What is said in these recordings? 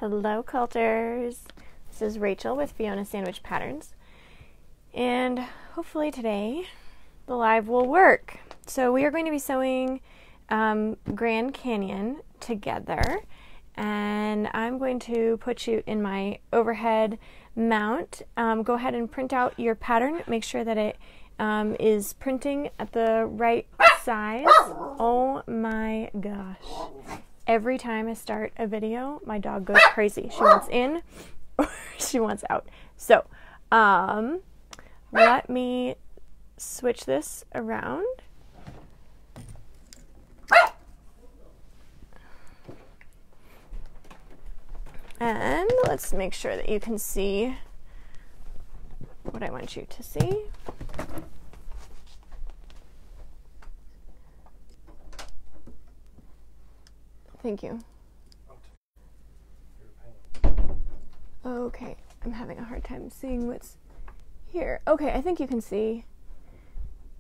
Hello quilters, this is Rachel with Fiona Sandwich Patterns, and hopefully today the live will work. So we are going to be sewing Grand Canyon together, and I'm going to put you in my overhead mount. Go ahead and print out your pattern, make sure that it is printing at the right size. Oh my gosh. Every time I start a video, my dog goes crazy. She wants in or she wants out. So, let me switch this around. And let's make sure that you can see what I want you to see. Thank you. Okay, I'm having a hard time seeing what's here. Okay, I think you can see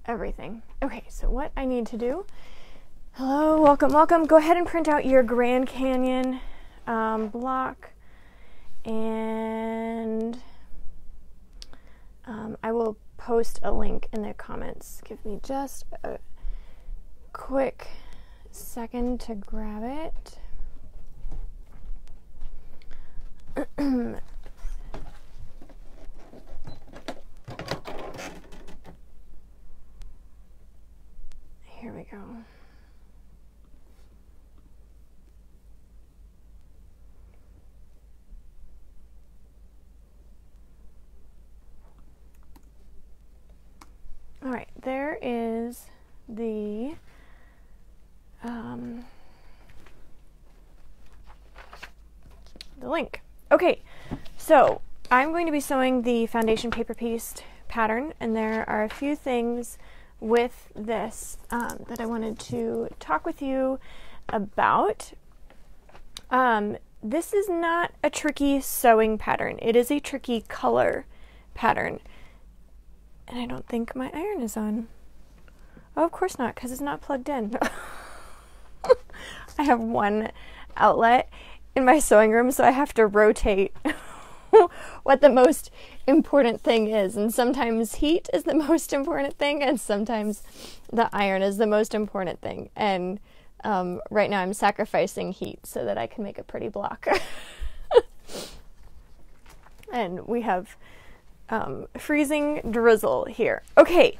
everything. Okay, so what I need to do, hello, welcome, welcome. Go ahead and print out your Grand Canyon block, and I will post a link in the comments. Give me just a quick second to grab it. Here we go. All right, there is the link. Okay, so I'm going to be sewing the foundation paper piece pattern, and there are a few things with this that I wanted to talk with you about. This is not a tricky sewing pattern. It is a tricky color pattern. And I don't think my iron is on. Oh, of course not, because it's not plugged in. I have one outlet in my sewing room, so I have to rotate what the most important thing is. And sometimes heat is the most important thing, and sometimes the iron is the most important thing. And right now I'm sacrificing heat so that I can make a pretty block. And we have freezing drizzle here. Okay,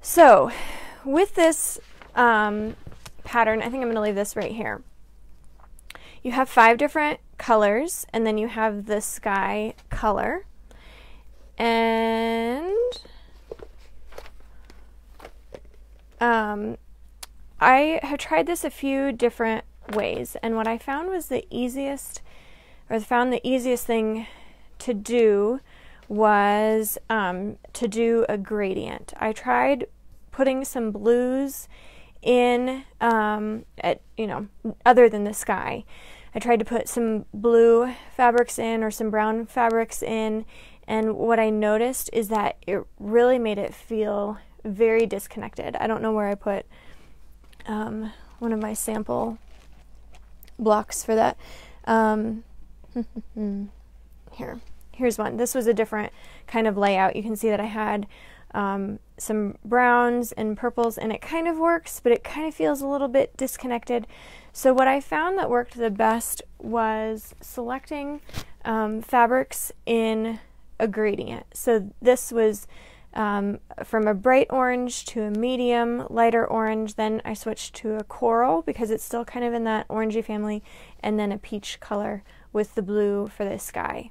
so with this pattern, I think I'm going to leave this right here. You have 5 different colors, and then you have the sky color. And I have tried this a few different ways, and what I found was the easiest thing to do was to do a gradient. I tried putting some blues in, other than the sky. I tried to put some blue fabrics in or some brown fabrics in, and what I noticed is that it really made it feel very disconnected. I don't know where I put one of my sample blocks for that. Here's one. This was a different kind of layout. You can see that I had some browns and purples, and it kind of works, but it kind of feels a little bit disconnected. So what I found that worked the best was selecting fabrics in a gradient. So this was from a bright orange to a medium, lighter orange, then I switched to a coral because it's still kind of in that orangey family, and then a peach color with the blue for the sky.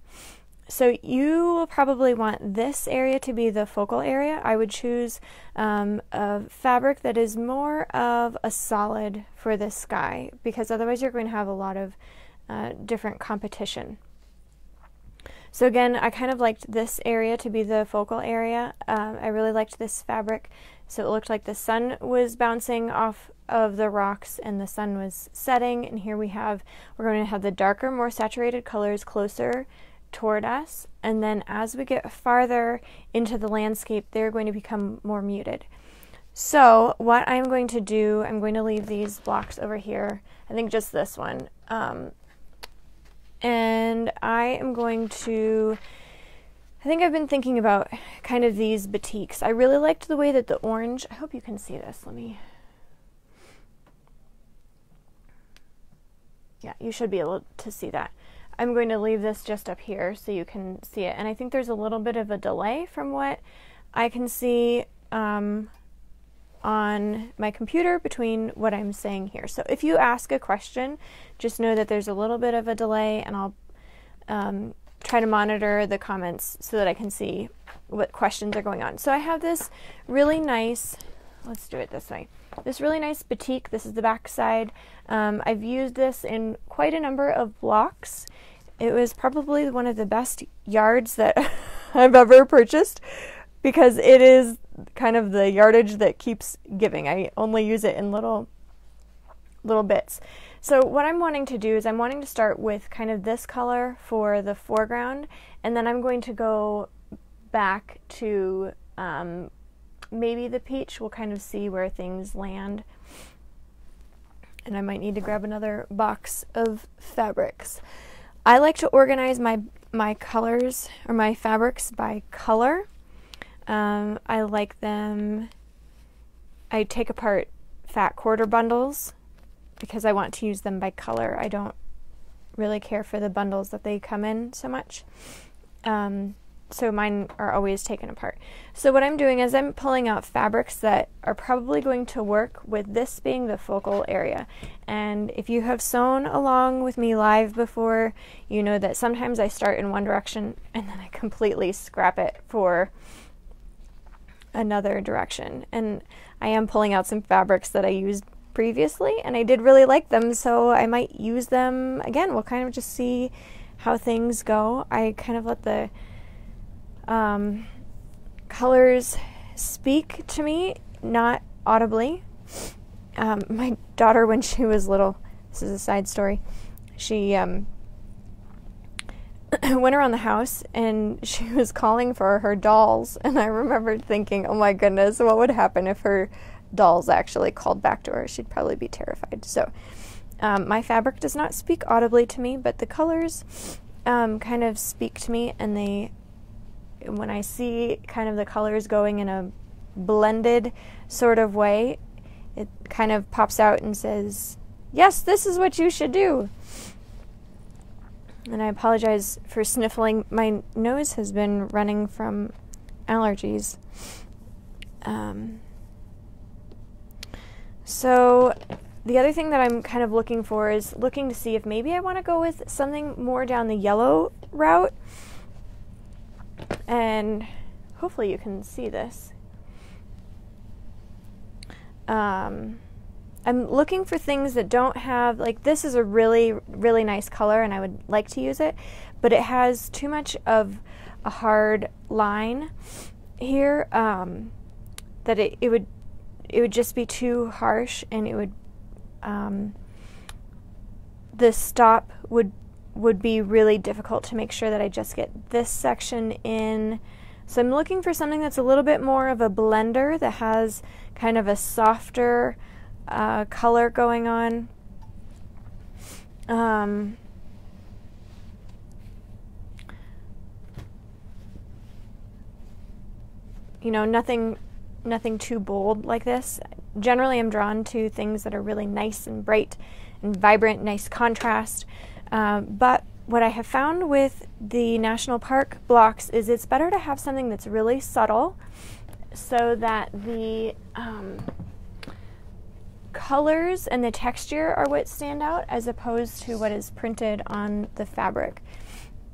So you will probably want this area to be the focal area. I would choose a fabric that is more of a solid for the sky, because otherwise you're going to have a lot of different competition. So again, I kind of liked this area to be the focal area. I really liked this fabric, so it looked like the sun was bouncing off of the rocks and the sun was setting. And here we're going to have the darker, more saturated colors closer toward us, and then as we get farther into the landscape, they're going to become more muted. So what I'm going to do, I'm going to leave these blocks over here, I think just this one, and I am going to, I think I've been thinking about kind of these batiks. I really liked the way that the orange, I hope you can see this, yeah, you should be able to see that. I'm going to leave this just up here so you can see it, and I think there's a little bit of a delay from what I can see on my computer between what I'm saying here. So if you ask a question, just know that there's a little bit of a delay, and I'll try to monitor the comments so that I can see what questions are going on. So I have this really nice, let's do it this way, this really nice batik. This is the back side. I've used this in quite a number of blocks. It was probably one of the best yards that I've ever purchased, because it is kind of the yardage that keeps giving. I only use it in little bits. So what I'm wanting to do is I'm wanting to start with kind of this color for the foreground, and then I'm going to go back to maybe the peach. We'll kind of see where things land. And I might need to grab another box of fabrics. I like to organize my colors or my fabrics by color. I like them, I take apart fat quarter bundles because I want to use them by color. I don't really care for the bundles that they come in so much. So mine are always taken apart. So what I'm doing is I'm pulling out fabrics that are probably going to work with this being the focal area. And if you have sewn along with me live before, you know that sometimes I start in one direction and then I completely scrap it for another direction. And I am pulling out some fabrics that I used previously, and I did really like them, so I might use them again. We'll kind of just see how things go. I kind of let the colors speak to me, not audibly. My daughter, when she was little, this is a side story, she went around the house and she was calling for her dolls, and I remembered thinking, oh my goodness, what would happen if her dolls actually called back to her? She'd probably be terrified. So my fabric does not speak audibly to me, but the colors kind of speak to me, and when I see kind of the colors going in a blended sort of way, it kind of pops out and says, yes, this is what you should do. And I apologize for sniffling. My nose has been running from allergies. So the other thing that I'm kind of looking for is looking to see if maybe I want to go with something more down the yellow route. And hopefully you can see this. I'm looking for things that don't have, like, this is a really, really nice color and I would like to use it, but it has too much of a hard line here, that it would just be too harsh, and it would, the stop would be really difficult to make sure that I just get this section in. So I'm looking for something that's a little bit more of a blender, that has kind of a softer color going on. You know, nothing too bold like this. Generally, I'm drawn to things that are really nice and bright and vibrant, nice contrast. But what I have found with the national park blocks is it's better to have something that's really subtle, so that the colors and the texture are what stand out, as opposed to what is printed on the fabric.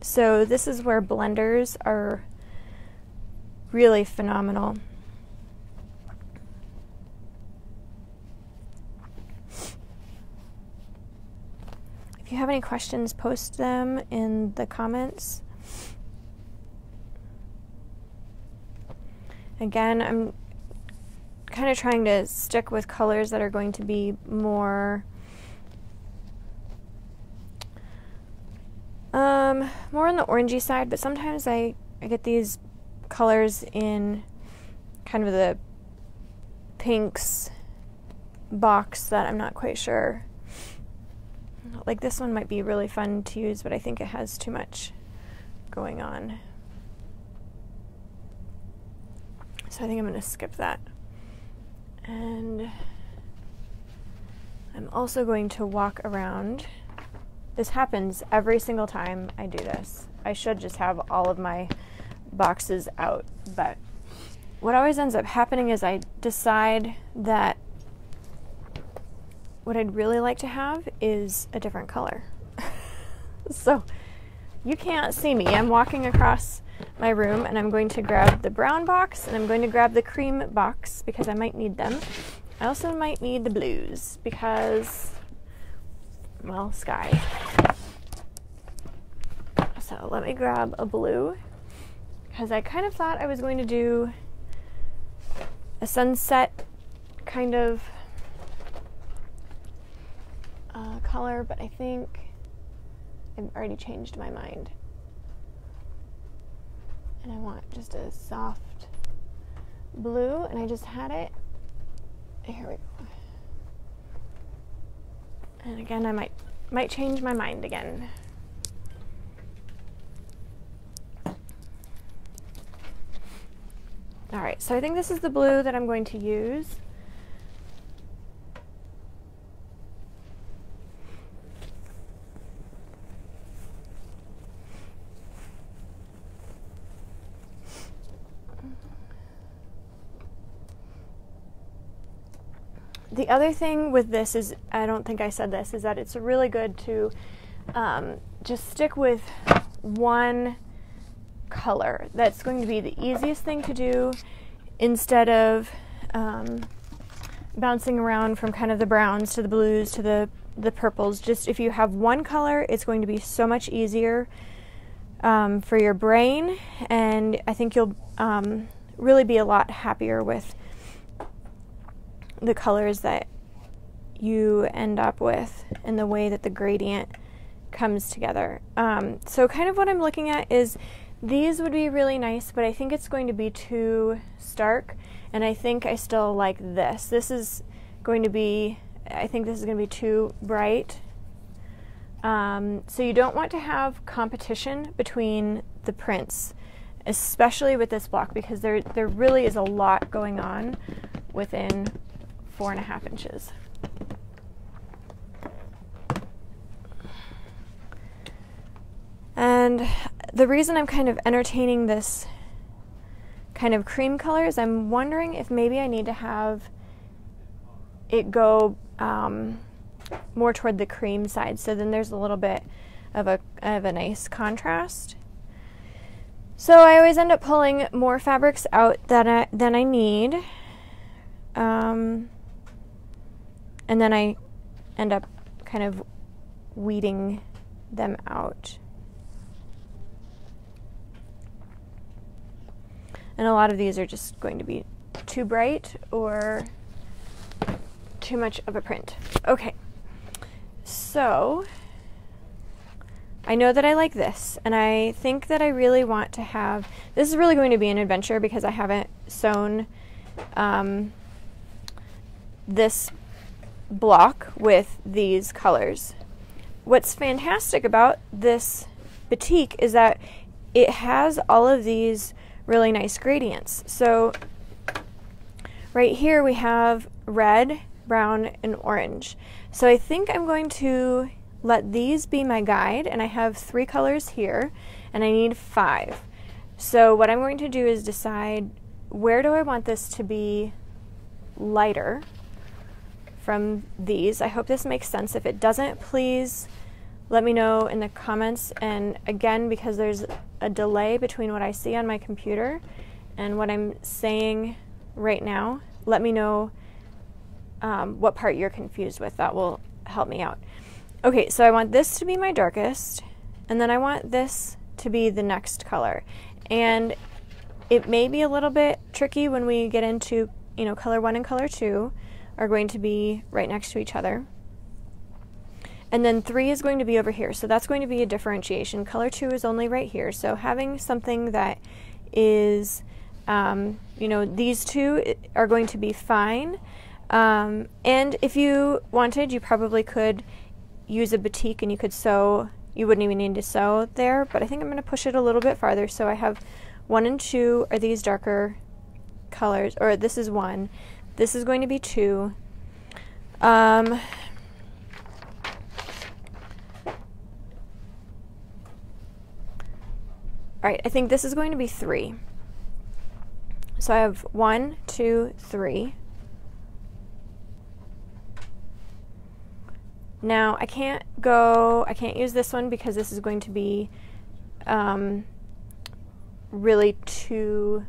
So this is where blenders are really phenomenal. If you have any questions, post them in the comments. Again, I'm kind of trying to stick with colors that are going to be more more on the orangey side, but sometimes I get these colors in kind of the pinks box that I'm not quite sure like this one might be really fun to use, but I think it has too much going on. So I think I'm going to skip that. And I'm also going to walk around. This happens every single time I do this. I should just have all of my boxes out, but what always ends up happening is I decide that what I'd really like to have is a different color. So you can't see me. I'm walking across my room and I'm going to grab the brown box and I'm going to grab the cream box because I might need them. I also might need the blues because, well, sky. So let me grab a blue because I kind of thought I was going to do a sunset kind of color, but I think I've already changed my mind. And I want just a soft blue, and I just had it. Here we go. And again, I might change my mind again. All right, so I think this is the blue that I'm going to use. The other thing with this is, I don't think I said this, is that it's really good to just stick with one color. That's going to be the easiest thing to do instead of bouncing around from kind of the browns to the blues to the purples. Just if you have one color, it's going to be so much easier for your brain, and I think you'll really be a lot happier with the colors that you end up with and the way that the gradient comes together. So kind of what I'm looking at is these would be really nice, but I think it's going to be too stark, and I think I still like this. This is going to be, I think this is going to be too bright. So you don't want to have competition between the prints, especially with this block, because there really is a lot going on within 4.5 inches. And the reason I'm kind of entertaining this kind of cream color is I'm wondering if maybe I need to have it go more toward the cream side, so then there's a little bit of a nice contrast. So I always end up pulling more fabrics out than I need. And then I end up kind of weeding them out. And a lot of these are just going to be too bright or too much of a print. Okay, so I know that I like this, and I think that I really want to have, this is really going to be an adventure because I haven't sewn this block with these colors. What's fantastic about this batik is that it has all of these really nice gradients. So right here we have red, brown, and orange. So I think I'm going to let these be my guide, and I have 3 colors here and I need 5. So what I'm going to do is decide where do I want this to be lighter from these. I hope this makes sense. If it doesn't, please let me know in the comments. And again, because there's a delay between what I see on my computer and what I'm saying right now, let me know what part you're confused with. That will help me out. Okay, so I want this to be my darkest, and then I want this to be the next color. And it may be a little bit tricky when we get into, you know, color 1 and color 2 are going to be right next to each other. And then 3 is going to be over here, so that's going to be a differentiation. Color 2 is only right here, so having something that is, you know, these 2 are going to be fine. And if you wanted, you probably could use a batik and you could sew, you wouldn't even need to sew there, but I think I'm going to push it a little bit farther. So I have 1 and 2 are these darker colors, or this is 1. This is going to be 2. All right, I think this is going to be 3. So I have 1, 2, 3. Now I can't use this one because this is going to be really too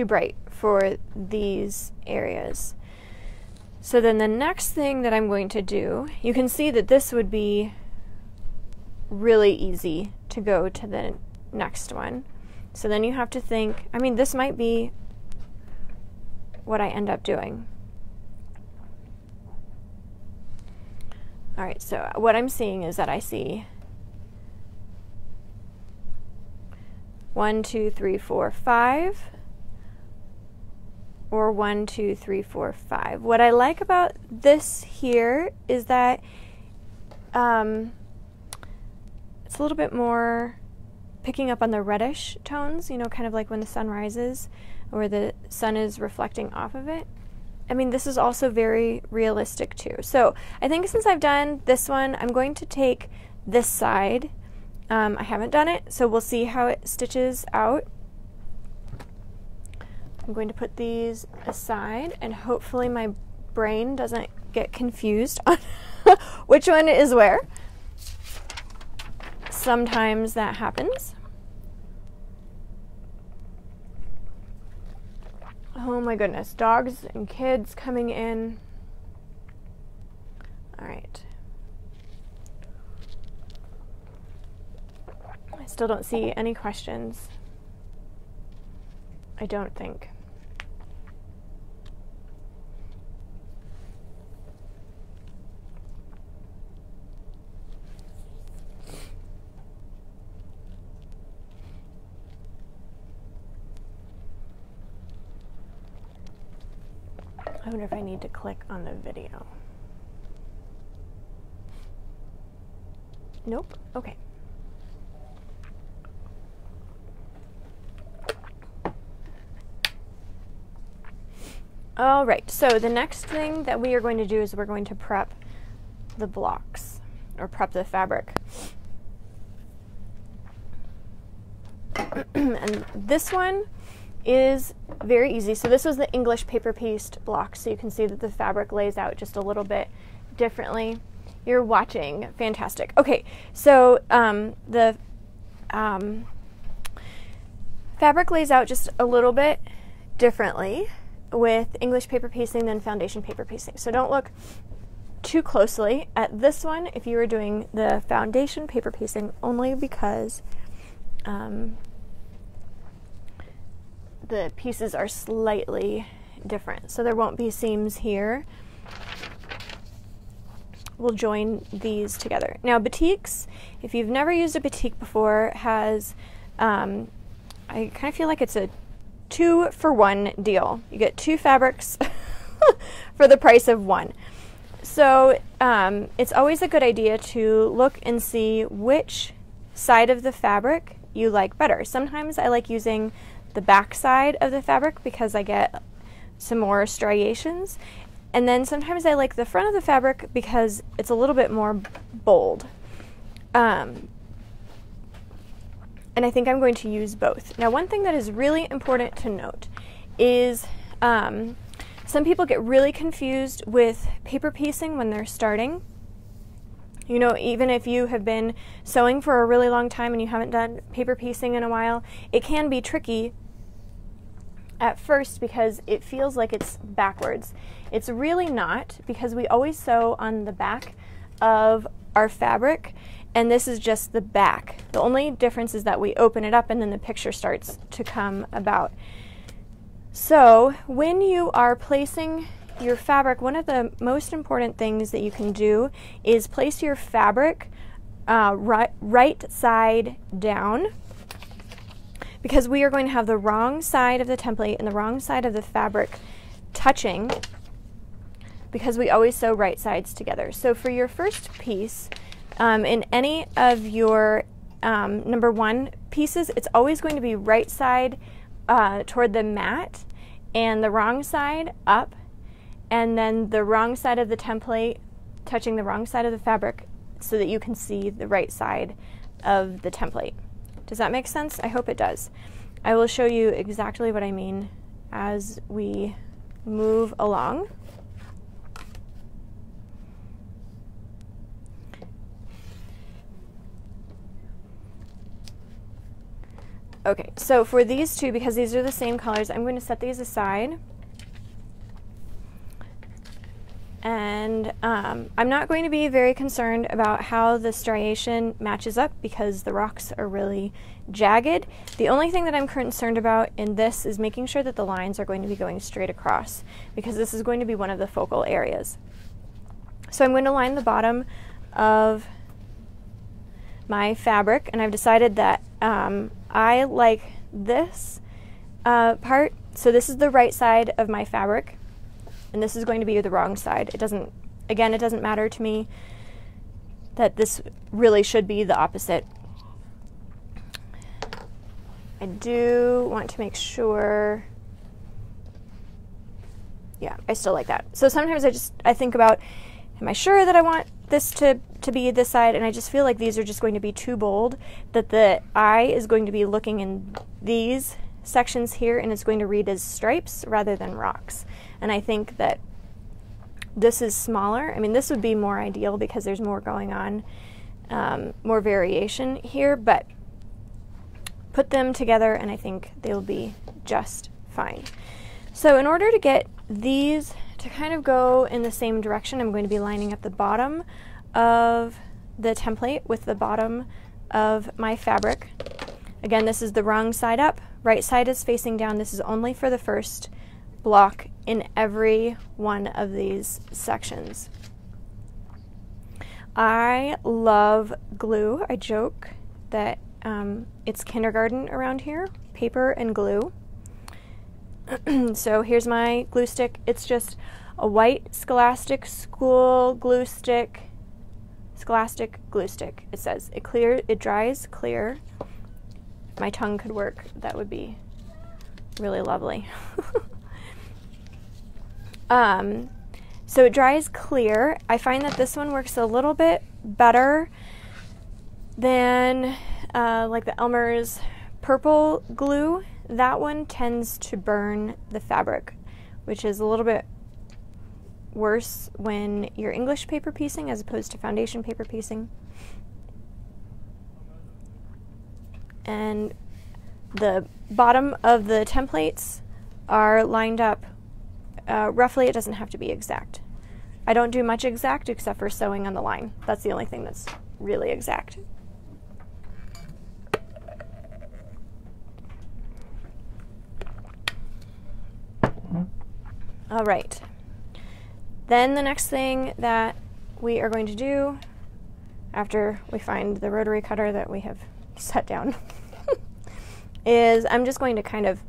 bright for these areas. So then the next thing that I'm going to do, you can see that this would be really easy to go to the next one. So then you have to think, I mean, this might be what I end up doing. All right, so what I'm seeing is that I see 1, 2, 3, 4, 5, or 1, 2, 3, 4, 5. What I like about this here is that it's a little bit more picking up on the reddish tones, you know, kind of like when the sun rises or the sun is reflecting off of it. I mean, this is also very realistic too. So I think since I've done this one, I'm going to take this side. I haven't done it, so we'll see how it stitches out. I'm going to put these aside, and hopefully my brain doesn't get confused on which one is where. Sometimes that happens. Oh my goodness, dogs and kids coming in. All right. I still don't see any questions. I don't think. I wonder if I need to click on the video. Nope. Okay. All right, so the next thing that we are going to do is we're going to prep the blocks, or prep the fabric. And this one is very easy. So this was the English paper pieced block, so you can see that the fabric lays out just a little bit differently. You're watching. Fantastic. Okay, so the fabric lays out just a little bit differently with English paper piecing than foundation paper piecing. So don't look too closely at this one if you were doing the foundation paper piecing, only because the pieces are slightly different. So there won't be seams here. We'll join these together. Now batiks, if you've never used a batik before, has, I kind of feel like it's a 2-for-1 deal. You get 2 fabrics for the price of 1. So it's always a good idea to look and see which side of the fabric you like better. Sometimes I like using the back side of the fabric because I get some more striations. And then sometimes I like the front of the fabric because it's a little bit more bold. And I think I'm going to use both. Now, one thing that is really important to note is some people get really confused with paper piecing when they're starting. You know, even if you have been sewing for a really long time and you haven't done paper piecing in a while, it can be tricky at first because it feels like it's backwards. It's really not, because we always sew on the back of our fabric, and this is just the back. The only difference is that we open it up and then the picture starts to come about. So when you are placing your fabric, one of the most important things that you can do is place your fabric right side down, because we are going to have the wrong side of the template and the wrong side of the fabric touching. because we always sew right sides together. So for your first piece, in any of your number 1 pieces, it's always going to be right side toward the mat and the wrong side up, and then the wrong side of the template touching the wrong side of the fabric so that you can see the right side of the template. Does that make sense? I hope it does. I will show you exactly what I mean as we move along. Okay, so for these two, because these are the same colors, I'm going to set these aside. And I'm not going to be very concerned about how the striation matches up because the rocks are really jagged. The only thing that I'm concerned about in this is making sure that the lines are going to be going straight across, because this is going to be one of the focal areas. So I'm going to line the bottom of my fabric, and I've decided that I like this part. So this is the right side of my fabric, and this is going to be the wrong side. It doesn't matter to me that this really should be the opposite. I do want to make sure, yeah, I still like that. So sometimes I think about, am I sure that I want this to be this side? And I just feel like these are just going to be too bold, that the eye is going to be looking in these sections here and it's going to read as stripes rather than rocks. And I think that this is smaller. I mean, this would be more ideal because there's more going on, more variation here, but put them together and I think they'll be just fine. So in order to get these to kind of go in the same direction, I'm going to be lining up the bottom of the template with the bottom of my fabric. Again, this is the wrong side up, right side is facing down. This is only for the first block in every one of these sections. I love glue. I joke that it's kindergarten around here, paper and glue. So here's my glue stick. It's just a white Scholastic school glue stick, Scholastic glue stick. It says it dries clear. If my tongue could work, that would be really lovely. So it dries clear. I find that this one works a little bit better than like the Elmer's purple glue. That one tends to burn the fabric, which is a little bit worse when you're English paper piecing as opposed to foundation paper piecing. And the bottom of the templates are lined up roughly. It doesn't have to be exact. I don't do much exact except for sewing on the line. That's the only thing that's really exact. All right. Then the next thing that we are going to do after we find the rotary cutter that we have set down is I'm just going to kind of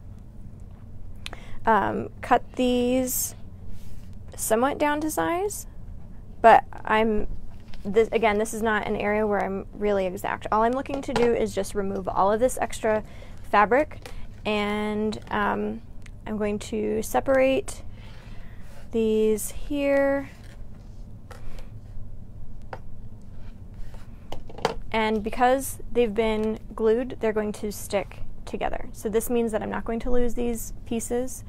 cut these somewhat down to size, but this is not an area where I'm really exact. All I'm looking to do is just remove all of this extra fabric, and I'm going to separate these here, and because they've been glued, they're going to stick together. So this means that I'm not going to lose these pieces.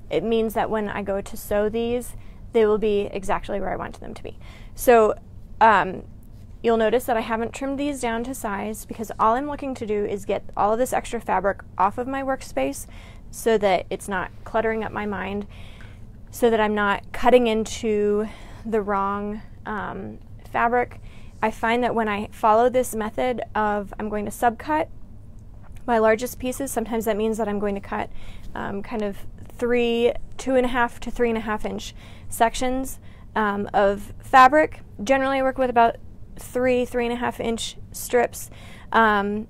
It means that when I go to sew these, they will be exactly where I want them to be. So you'll notice that I haven't trimmed these down to size because all I'm looking to do is get all of this extra fabric off of my workspace so that it's not cluttering up my mind, so that I'm not cutting into the wrong fabric. I find that when I follow this method of I'm going to subcut my largest pieces, sometimes that means that I'm going to cut kind of 2.5 to 3.5 inch sections of fabric. Generally I work with about 3.5 inch strips, and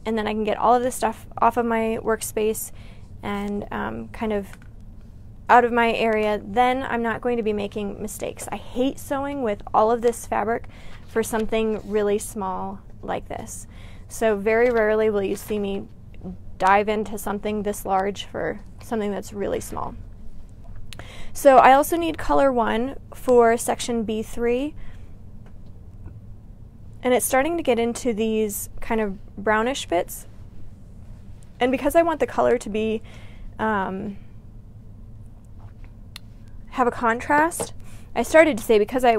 then I can get all of this stuff off of my workspace and kind of out of my area, then I'm not going to be making mistakes. I hate sewing with all of this fabric for something really small like this. So very rarely will you see me dive into something this large for something that's really small. So I also need color 1 for section B3, and it's starting to get into these kind of brownish bits, and because I want the color to be have a contrast, I started to say because I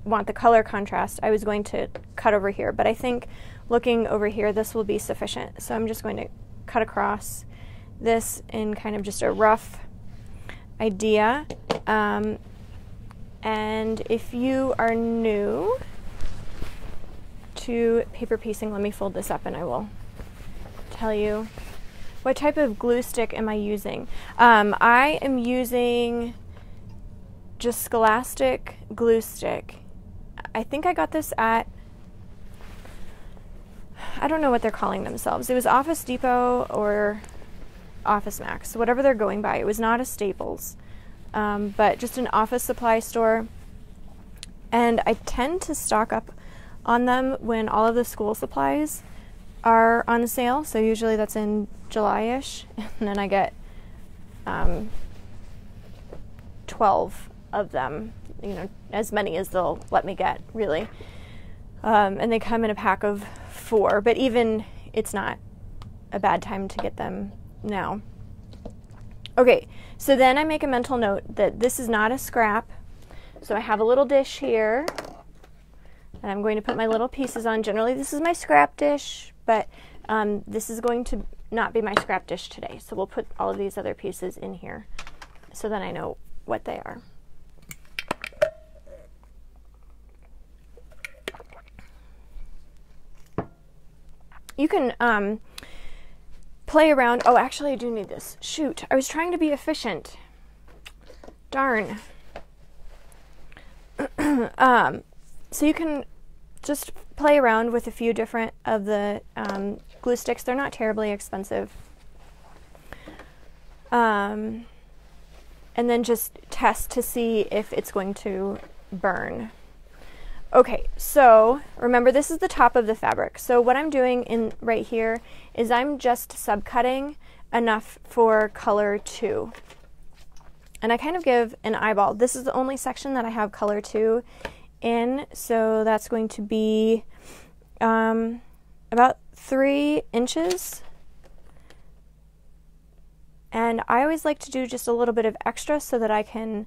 want the color contrast, I was going to cut over here, but I think looking over here this will be sufficient. So I'm just going to cut across this in kind of just a rough idea. And if you are new to paper piecing, let me fold this up and I will tell you what type of glue stick am I using. I am using just Scholastic glue stick. I think I got this at, I don't know what they're calling themselves. It was Office Depot or Office Max, whatever they're going by. It was not a Staples, but just an office supply store. And I tend to stock up on them when all of the school supplies are on sale. So usually that's in July-ish, and then I get 12 of them, you know, as many as they'll let me get, really. And they come in a pack of 4, but even it's not a bad time to get them now. Okay, so then I make a mental note that this is not a scrap. So I have a little dish here, and I'm going to put my little pieces on. Generally this is my scrap dish, but this is going to not be my scrap dish today. So we'll put all of these other pieces in here so then I know what they are. You can play around. Oh, actually I do need this. Shoot, I was trying to be efficient. Darn. So you can just play around with a few different of the glue sticks. They're not terribly expensive. And then just test to see if it's going to burn. Okay, so remember this is the top of the fabric. So what I'm doing in right here is I'm just subcutting enough for color 2. And I kind of give an eyeball. This is the only section that I have color 2 in, so that's going to be about 3 inches. And I always like to do just a little bit of extra so that I can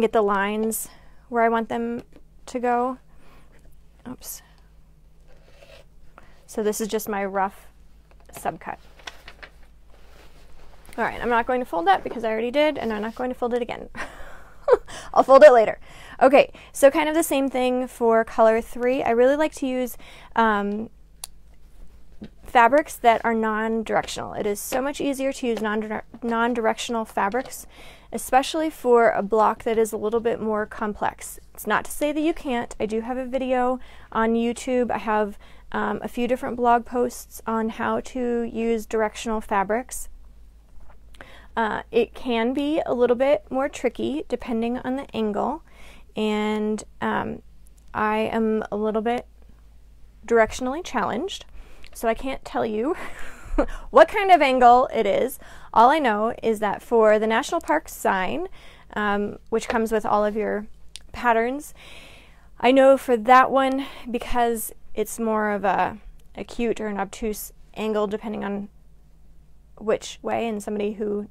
get the lines where I want them to go. Oops. So this is just my rough subcut. All right, I'm not going to fold that because I already did, and I'm not going to fold it again. I'll fold it later. Okay, so kind of the same thing for color 3. I really like to use fabrics that are non-directional. It is so much easier to use non-directional fabrics, especially for a block that is a little bit more complex. It's not to say that you can't. I do have a video on YouTube. I have a few different blog posts on how to use directional fabrics. It can be a little bit more tricky depending on the angle, and I am a little bit directionally challenged, so I can't tell you what kind of angle it is. All I know is that for the National Park sign, which comes with all of your patterns, I know for that one, because it's more of a cute or an obtuse angle depending on which way, and somebody who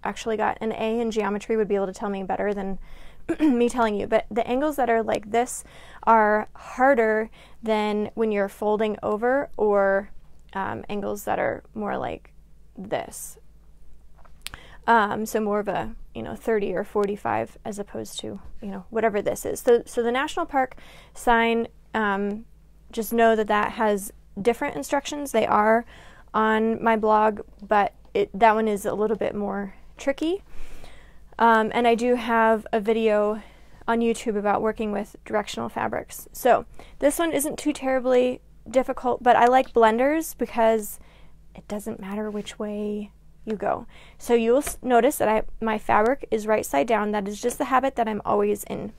actually got an A in geometry would be able to tell me better than me telling you. But the angles that are like this are harder than when you're folding over, or angles that are more like this. So more of a, 30 or 45 as opposed to, whatever this is. So the National Park sign, just know that that has different instructions. They are on my blog, but that one is a little bit more tricky. And I do have a video on YouTube about working with directional fabrics. So this one isn't too terribly difficult, but I like blenders because it doesn't matter which way you go. So you'll notice that my fabric is right side down. That is just the habit that I'm always in,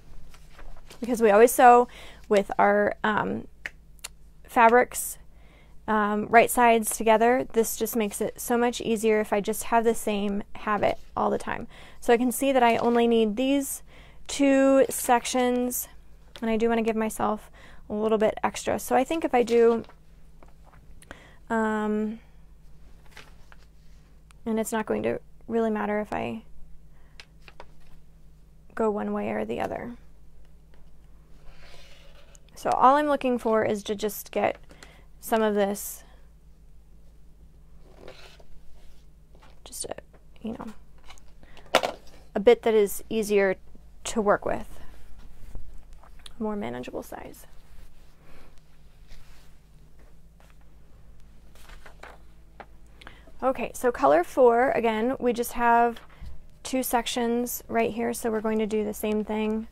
because we always sew with our fabrics right sides together. This just makes it so much easier if I just have the same habit all the time. So I can see that I only need these 2 sections, and I do want to give myself a little bit extra. So I think if I do, and it's not going to really matter if I go one way or the other. So all I'm looking for is to just get some of this, just a bit that is easier to work with, a more manageable size. Okay, so color 4, again, we just have 2 sections right here, so we're going to do the same thing.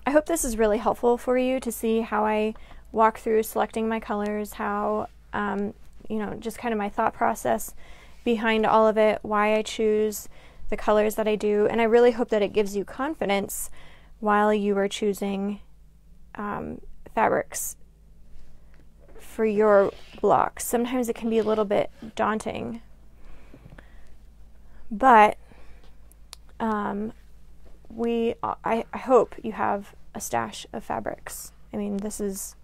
I hope this is really helpful for you to see how I walk through selecting my colors, how, you know, just kind of my thought process behind all of it, why I choose the colors that I do, and I really hope that it gives you confidence while you are choosing fabrics for your blocks. Sometimes it can be a little bit daunting, but I hope you have a stash of fabrics. I mean, this is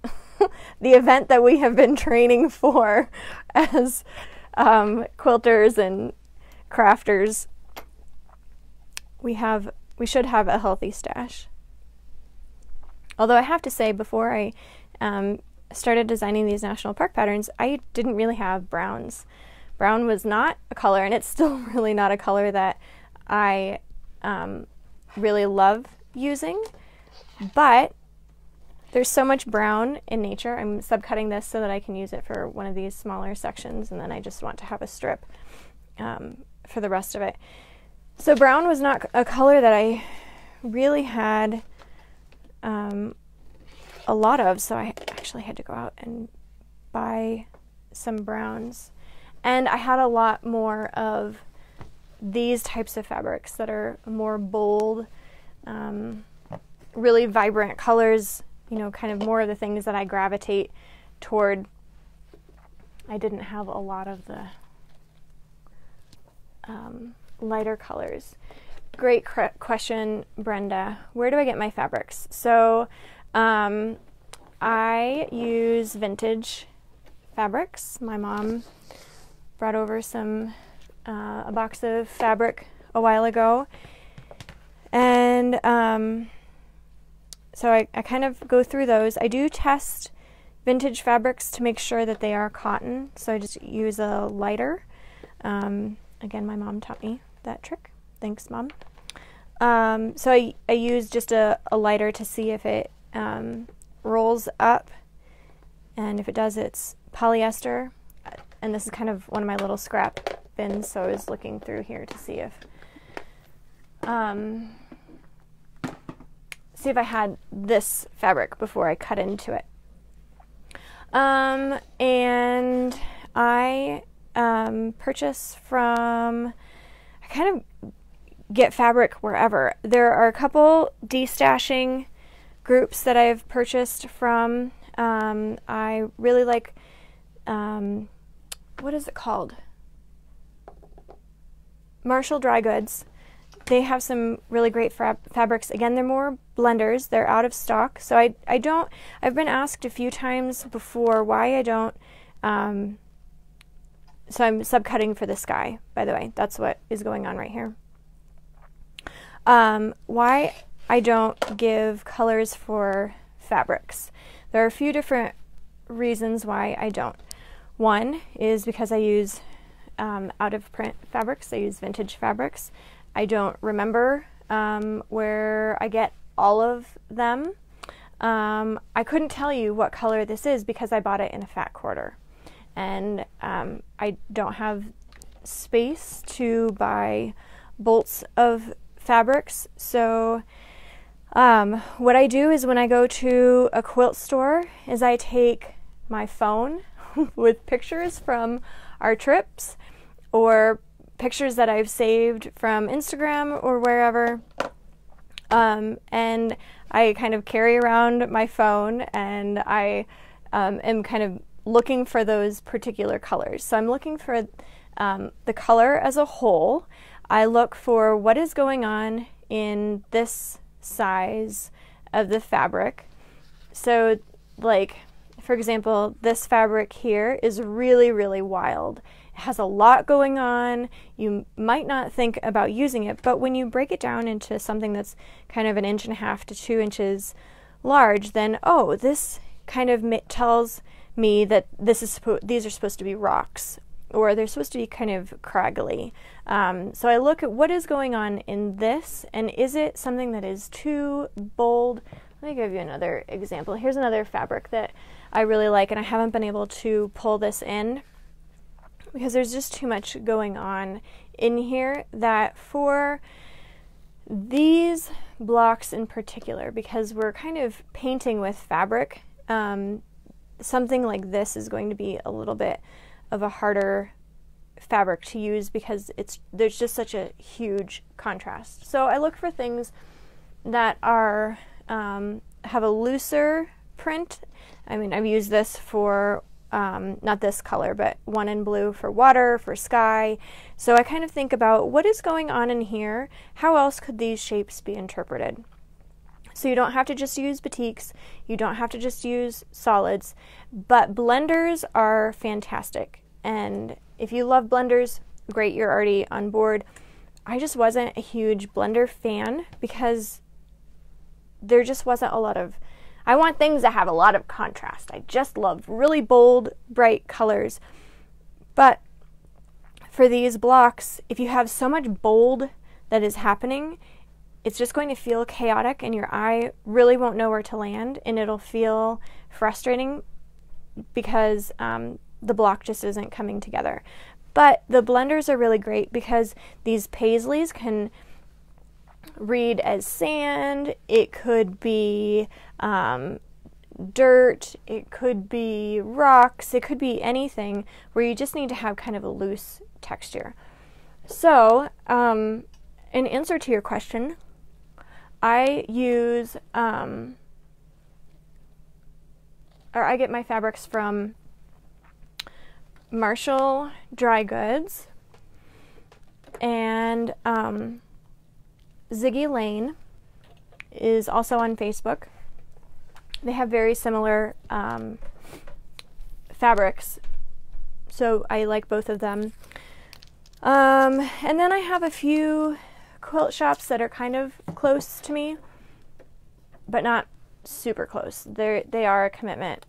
the event that we have been training for as quilters and crafters. We should have a healthy stash. Although I have to say, before I started designing these national park patterns, I didn't really have browns. Brown was not a color, and it's still really not a color that I really love using, but there's so much brown in nature. I'm subcutting this so that I can use it for one of these smaller sections, and then I just want to have a strip for the rest of it. So brown was not a color that I really had a lot of, so I actually had to go out and buy some browns. And I had a lot more of these types of fabrics that are more bold, really vibrant colors, you know, kind of more of the things that I gravitate toward. I didn't have a lot of the lighter colors. Great question, Brenda. Where do I get my fabrics? So I use vintage fabrics. My mom brought over a box of fabric a while ago, and so I kind of go through those. I do test vintage fabrics to make sure that they are cotton, so I just use a lighter. Again, my mom taught me that trick. Thanks, Mom. So I use just a lighter to see if it rolls up, and if it does, it's polyester. And this is kind of one of my little scrap bins, so I was looking through here to see if I had this fabric before I cut into it. And I purchase from, I kind of get fabric wherever. There are a couple destashing groups that I've purchased from. I really like, what is it called? Marshall Dry Goods. They have some really great fabrics. Again, they're more blenders. They're out of stock. So I've been asked a few times before why I don't, so I'm subcutting for this guy, by the way. That's what is going on right here. Why I don't give colors for fabrics. There are a few different reasons why I don't. One is because I use out of print fabrics. I use vintage fabrics. I don't remember where I get all of them. I couldn't tell you what color this is because I bought it in a fat quarter, and I don't have space to buy bolts of fabrics, so What I do is when I go to a quilt store is I take my phone with pictures from our trips or pictures that I've saved from Instagram or wherever, and I kind of carry around my phone, and I am kind of looking for those particular colors. So I'm looking for the color as a whole. I look for what is going on in this size of the fabric. So like, for example, this fabric here is really, really wild. It has a lot going on. You might not think about using it, but when you break it down into something that's kind of 1.5 inches to 2 inches large, then, oh, this kind of tells me that these are supposed to be rocks, or they're supposed to be kind of craggly. So I look at what is going on in this, and is it something that is too bold? Let me give you another example. Here's another fabric that I really like, and I haven't been able to pull this in because there's just too much going on in here, that for these blocks in particular, because we're kind of painting with fabric, something like this is going to be a little bit of a harder fabric to use because there's just such a huge contrast. So I look for things that are have a looser print. I mean, I've used this for not this color, but one in blue for water, for sky. So I kind of think about what is going on in here. How else could these shapes be interpreted? So you don't have to just use batiks, you don't have to just use solids, but blenders are fantastic. And if you love blenders, great, you're already on board. I just wasn't a huge blender fan because there just wasn't a lot of, I want things that have a lot of contrast. I just love really bold, bright colors. But for these blocks, if you have so much bold that is happening, it's just going to feel chaotic and your eye really won't know where to land, and it'll feel frustrating because the block just isn't coming together. But the blenders are really great because these paisleys can read as sand, it could be dirt, it could be rocks, it could be anything where you just need to have kind of a loose texture. So, in answer to your question, I use, or I get my fabrics from Marshall Dry Goods and Ziggy Lane is also on Facebook. They have very similar fabrics, so I like both of them. And then I have a few quilt shops that are kind of close to me, but not super close. They are a commitment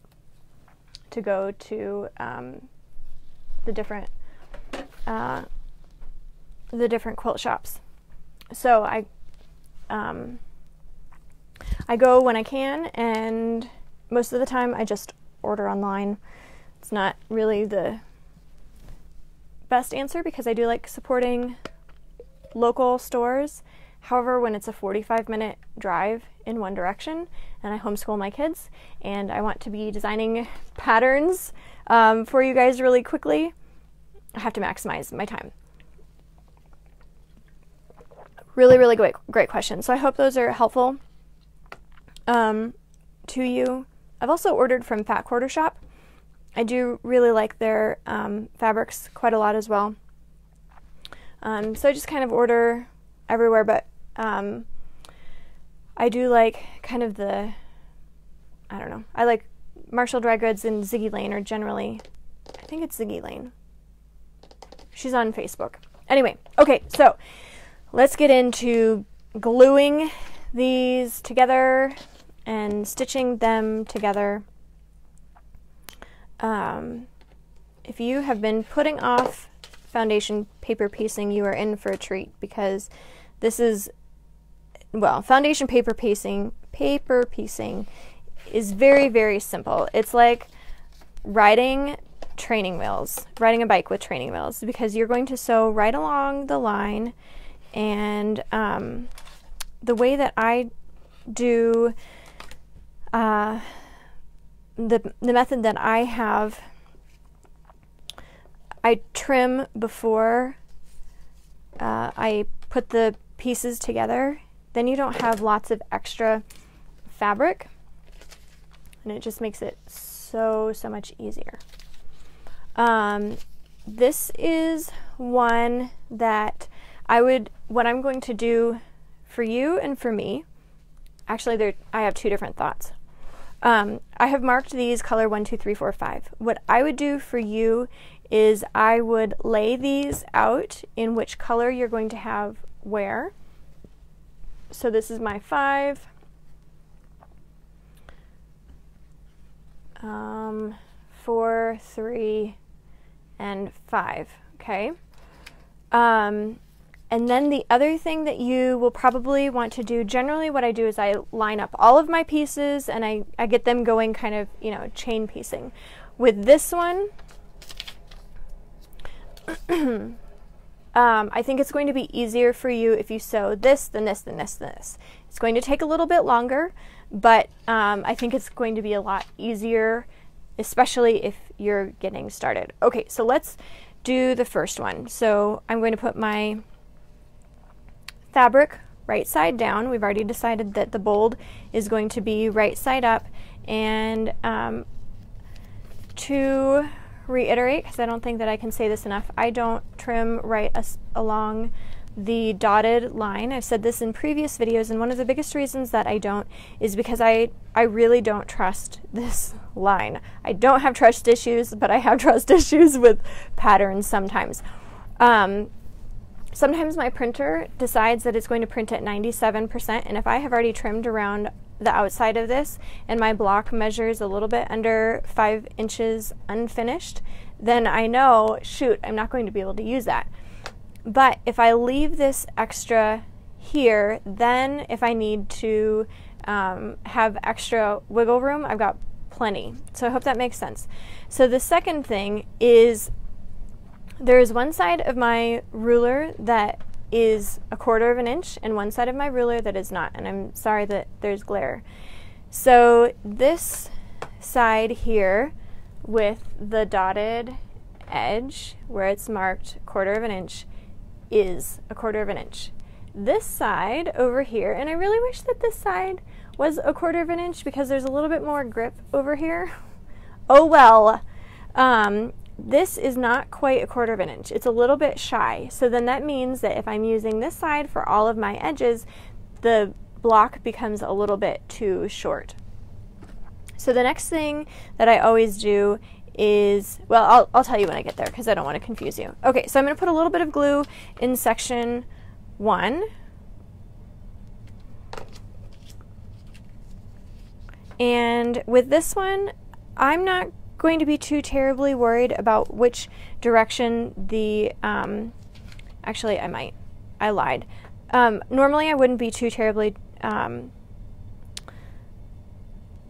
to go to the different quilt shops. So I go when I can, and most of the time I just order online. It's not really the best answer because I do like supporting local stores. However, when it's a 45-minute drive in one direction and I homeschool my kids and I want to be designing patterns for you guys really quickly, I have to maximize my time. Really, really great question. So I hope those are helpful to you. I've also ordered from Fat Quarter Shop. I do really like their fabrics quite a lot as well. So I just kind of order everywhere, but I do like kind of I don't know, I like Marshall Dry Goods and Ziggy Lane are generally, I think it's Ziggy Lane. She's on Facebook. Anyway, okay, so let's get into gluing these together and stitching them together. If you have been putting off foundation paper piecing, you are in for a treat because this is, well, foundation paper piecing is very, very simple. It's like riding a bike with training wheels, because you're going to sew right along the line, and the way that I do the method that I have, I trim before I put the pieces together. Then you don't have lots of extra fabric, and it just makes it so much easier. This is one that what I'm going to do for you and for me. Actually, I have two different thoughts. I have marked these color 1, 2, 3, 4, 5. What I would do for you is I would lay these out in which color you're going to have where. So this is my 5. 4, 3, and 5, okay? And then the other thing that you will probably want to do, generally what I do is I line up all of my pieces and I get them going kind of, you know, chain piecing. With this one, I think it's going to be easier for you if you sew this, then this, then this, then this. It's going to take a little bit longer, but I think it's going to be a lot easier, especially if you're getting started. Okay, so let's do the first one. So I'm going to put my fabric right side down. We've already decided that the bold is going to be right side up, and to reiterate, because I don't think that I can say this enough, I don't trim right along the dotted line. I've said this in previous videos, and one of the biggest reasons that I don't is because I really don't trust this line. I don't have trust issues, but I have trust issues with patterns sometimes. Sometimes my printer decides that it's going to print at 97%, and if I have already trimmed around the outside of this and my block measures a little bit under 5 inches unfinished, then I know, shoot, I'm not going to be able to use that. But if I leave this extra here, then if I need to have extra wiggle room, I've got plenty. So I hope that makes sense. So the second thing is, there is one side of my ruler that is 1/4 of an inch and one side of my ruler that is not, and I'm sorry that there's glare. So this side here with the dotted edge where it's marked 1/4 of an inch is 1/4 of an inch. This side over here, and I really wish that this side was 1/4 of an inch because there's a little bit more grip over here. Oh well. This is not quite 1/4 of an inch. It's a little bit shy. So then that means that if I'm using this side for all of my edges, the block becomes a little bit too short. So the next thing that I always do is, well, I'll tell you when I get there because I don't want to confuse you. Okay, so I'm going to put a little bit of glue in section 1. And with this one, I'm not going to be too terribly worried about which direction the, actually I lied. Normally I wouldn't be too terribly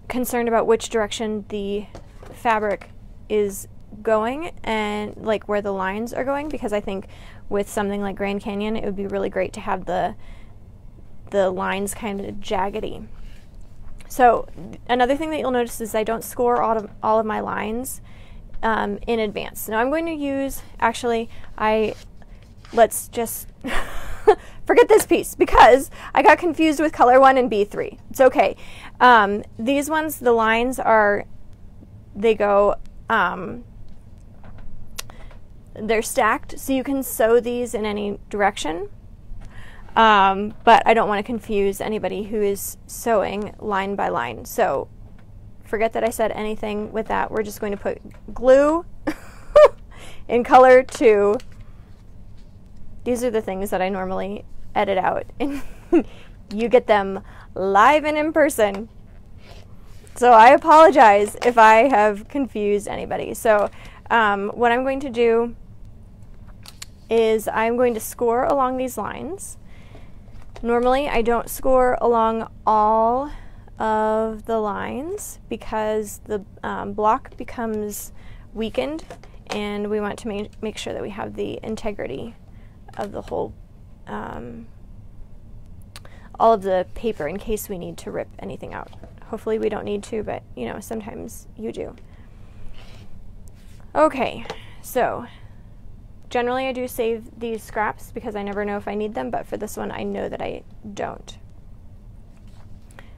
concerned about which direction the fabric is going and like where the lines are going, because I think with something like Grand Canyon it would be really great to have the lines kind of jaggedy. So another thing that you'll notice is I don't score all of my lines in advance. Now I'm going to use, actually, let's just forget this piece because I got confused with color 1 and B3. It's okay. These ones, the lines are, they go, they're stacked, so you can sew these in any direction. But I don't want to confuse anybody who is sewing line by line. So forget that I said anything with that. We're just going to put glue in color 2. These are the things that I normally edit out, and you get them live and in person. So I apologize if I have confused anybody. So what I'm going to do is I'm going to score along these lines. Normally I don't score along all of the lines because the block becomes weakened, and we want to make sure that we have the integrity of the whole all of the paper in case we need to rip anything out. Hopefully we don't need to, but you know, sometimes you do. Okay, so generally I do save these scraps because I never know if I need them, but for this one I know that I don't.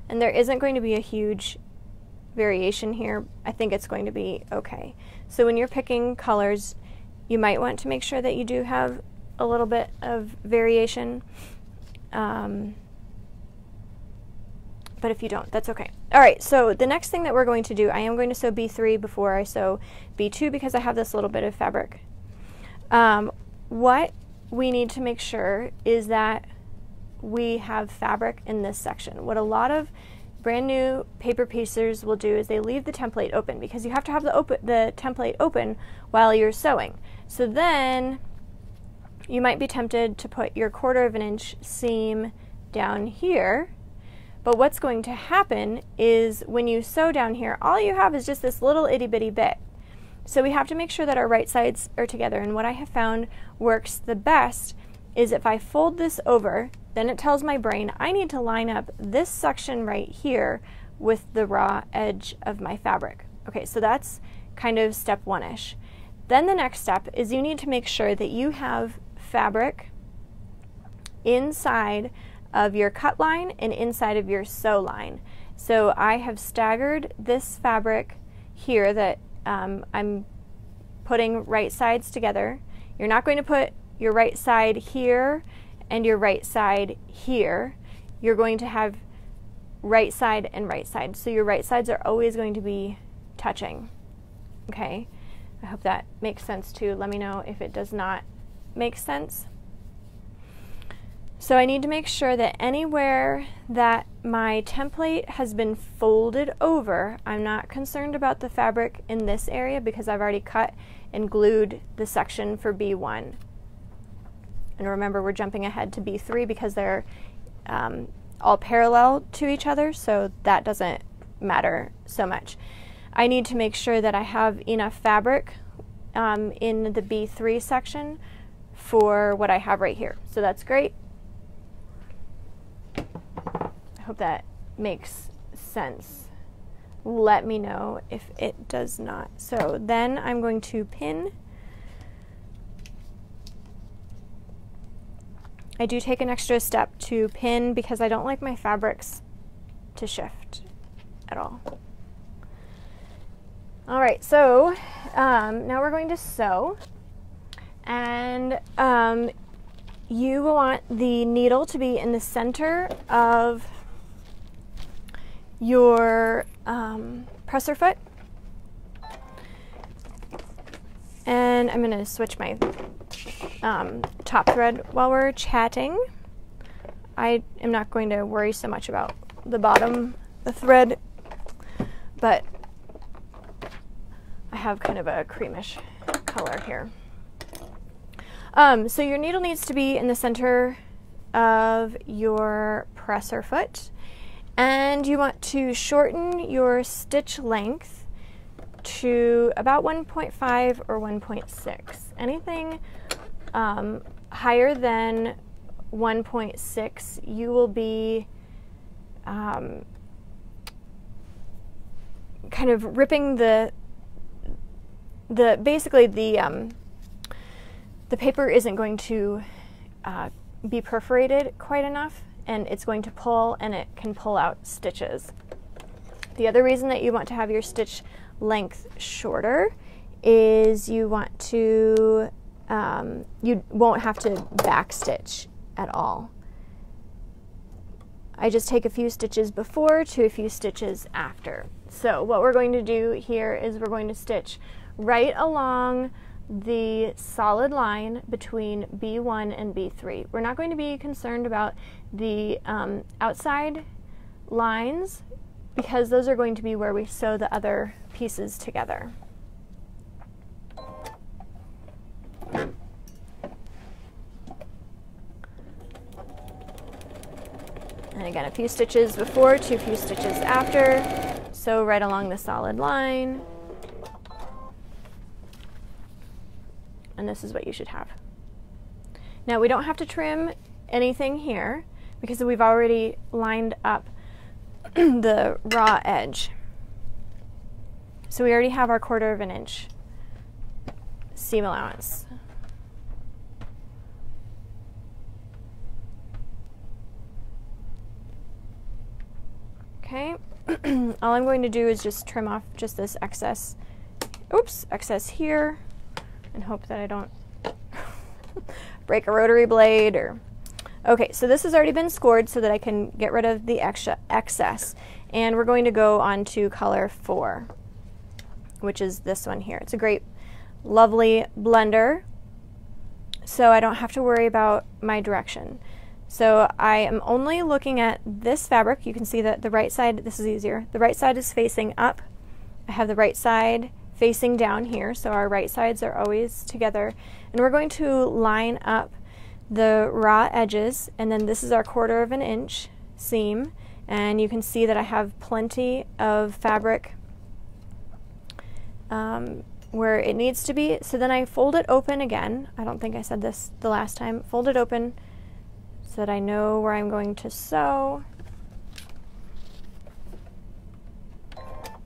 And there isn't going to be a huge variation here. I think it's going to be okay. So when you're picking colors, you might want to make sure that you do have a little bit of variation. But if you don't, that's okay. All right, so the next thing that we're going to do, I am going to sew B3 before I sew B2 because I have this little bit of fabric. What we need to make sure is that we have fabric in this section. What a lot of brand new paper piecers will do is they leave the template open because you have to have the template open while you're sewing. So then you might be tempted to put your 1/4 of an inch seam down here. But what's going to happen is when you sew down here, all you have is just this little itty bitty bit. So we have to make sure that our right sides are together. And what I have found works the best is if I fold this over, then it tells my brain I need to line up this section right here with the raw edge of my fabric. Okay, so that's kind of step one-ish. Then the next step is you need to make sure that you have fabric inside of your cut line and inside of your sew line. So I have staggered this fabric here that I'm putting right sides together. You're not going to put your right side here and your right side here. You're going to have right side and right side. So your right sides are always going to be touching. Okay, I hope that makes sense too. Let me know if it does not make sense. So I need to make sure that anywhere that my template has been folded over, I'm not concerned about the fabric in this area because I've already cut and glued the section for B1. And remember, we're jumping ahead to B3 because they're all parallel to each other, so that doesn't matter so much. I need to make sure that I have enough fabric in the B3 section for what I have right here. So that's great. I hope that makes sense. Let me know if it does not. So then I'm going to pin. I do take an extra step to pin because I don't like my fabrics to shift at all. All right, so now we're going to sew, and you will want the needle to be in the center of your presser foot. And I'm going to switch my top thread while we're chatting. I am not going to worry so much about the bottom, the thread, but I have kind of a creamish color here. So your needle needs to be in the center of your presser foot, and you want to shorten your stitch length to about 1.5 or 1.6. Anything higher than 1.6, you will be kind of ripping basically the paper isn't going to be perforated quite enough, and it's going to pull, and it can pull out stitches. The other reason that you want to have your stitch length shorter is you want to, you won't have to backstitch at all. I just take a few stitches before to a few stitches after. So what we're going to do here is we're going to stitch right along the solid line between B1 and B3. We're not going to be concerned about the outside lines because those are going to be where we sew the other pieces together. And again, a few stitches before to a few stitches after. Sew right along the solid line. And this is what you should have. Now we don't have to trim anything here because we've already lined up the raw edge. So we already have our 1/4 inch seam allowance. Okay, all I'm going to do is just trim off just this excess, excess here, and hope that I don't break a rotary blade or... Okay, so this has already been scored so that I can get rid of the extra excess. And we're going to go on to color 4, which is this one here. It's a great, lovely blender, so I don't have to worry about my direction. So I am only looking at this fabric. You can see that the right side, this is easier, the right side is facing up. I have the right side facing down here, so our right sides are always together. And we're going to line up the raw edges, and then this is our 1/4 inch seam, and you can see that I have plenty of fabric where it needs to be. So then I fold it open again. I don't think I said this the last time. Fold it open so that I know where I'm going to sew.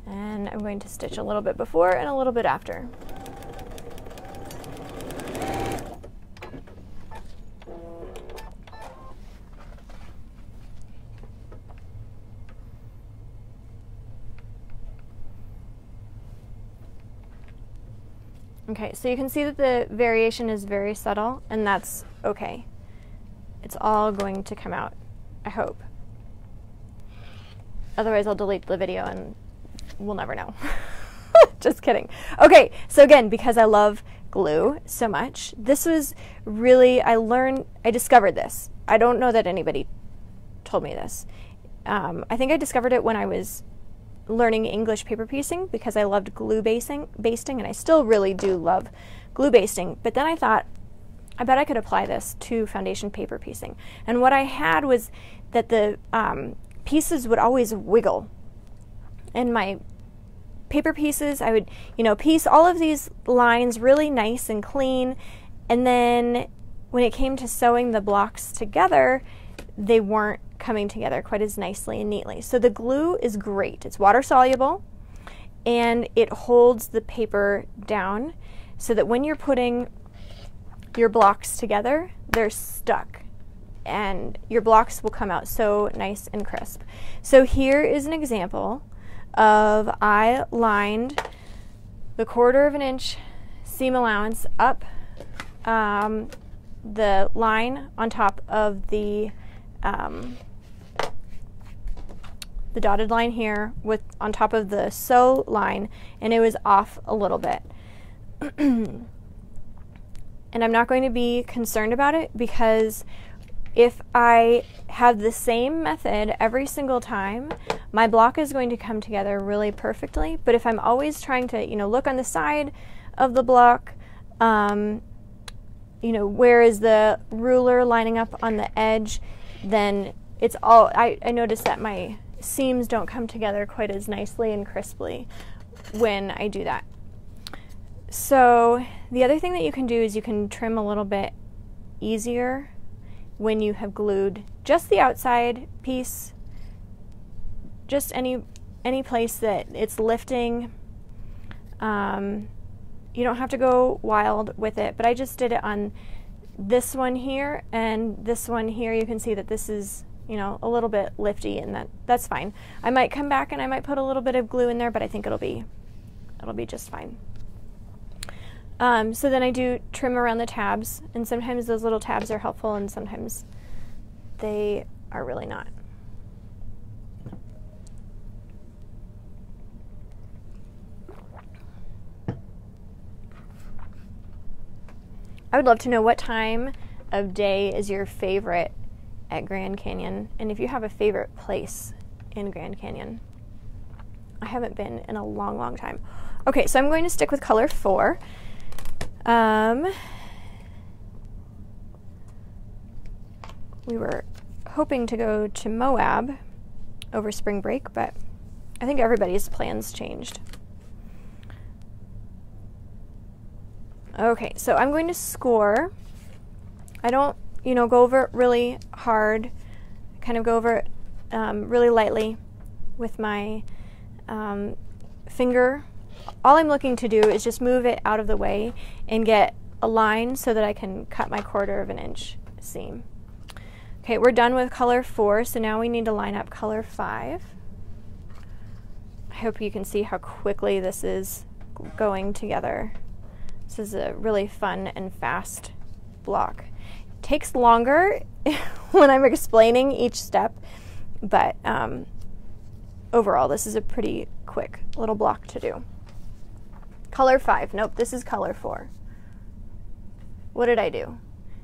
And I'm going to stitch a little bit before and a little bit after. Okay, so you can see that the variation is very subtle, and that's okay. It's all going to come out, I hope. Otherwise I'll delete the video and we'll never know. Just kidding. Okay, so again, because I love glue so much, this was really, I discovered this. I don't know that anybody told me this. I think I discovered it when I was learning English paper piecing because I loved glue basting, and I still really do love glue basting. But then I thought, I bet I could apply this to foundation paper piecing. And what I had was that the pieces would always wiggle. And my paper pieces, I would, piece all of these lines really nice and clean, and then when it came to sewing the blocks together, they weren't coming together quite as nicely and neatly. So the glue is great. It's water soluble, and it holds the paper down so that when you're putting your blocks together, they're stuck, and your blocks will come out so nice and crisp. So here is an example of I lined the 1/4 inch seam allowance up the line on top of the dotted line here on top of the sew line, and it was off a little bit. And I'm not going to be concerned about it, because if I have the same method every single time, my block is going to come together really perfectly. But if I'm always trying to, look on the side of the block, where is the ruler lining up on the edge, then it's all, I notice that my seams don't come together quite as nicely and crisply when I do that. So the other thing that you can do is you can trim a little bit easier when you have glued just the outside piece, just any place that it's lifting. You don't have to go wild with it, but I just did it on this one here and this one here. You can see that this is, a little bit lifty, and that's fine. I might come back and I might put a little bit of glue in there, but I think it'll be just fine. So then I do trim around the tabs, and sometimes those little tabs are helpful and sometimes they are really not. I would love to know what time of day is your favorite at Grand Canyon, and if you have a favorite place in Grand Canyon. I haven't been in a long, long time. Okay, so I'm going to stick with color 4. We were hoping to go to Moab over spring break, but I think everybody's plans changed. Okay, so I'm going to score. I don't, go over it really hard. kind of go over it really lightly with my finger. All I'm looking to do is just move it out of the way and get a line so that I can cut my 1/4 of an inch seam. Okay, we're done with color 4, so now we need to line up color 5. I hope you can see how quickly this is going together. This is a really fun and fast block. It takes longer when I'm explaining each step, but overall this is a pretty quick little block to do. Color 5. Nope, this is color 4. What did I do?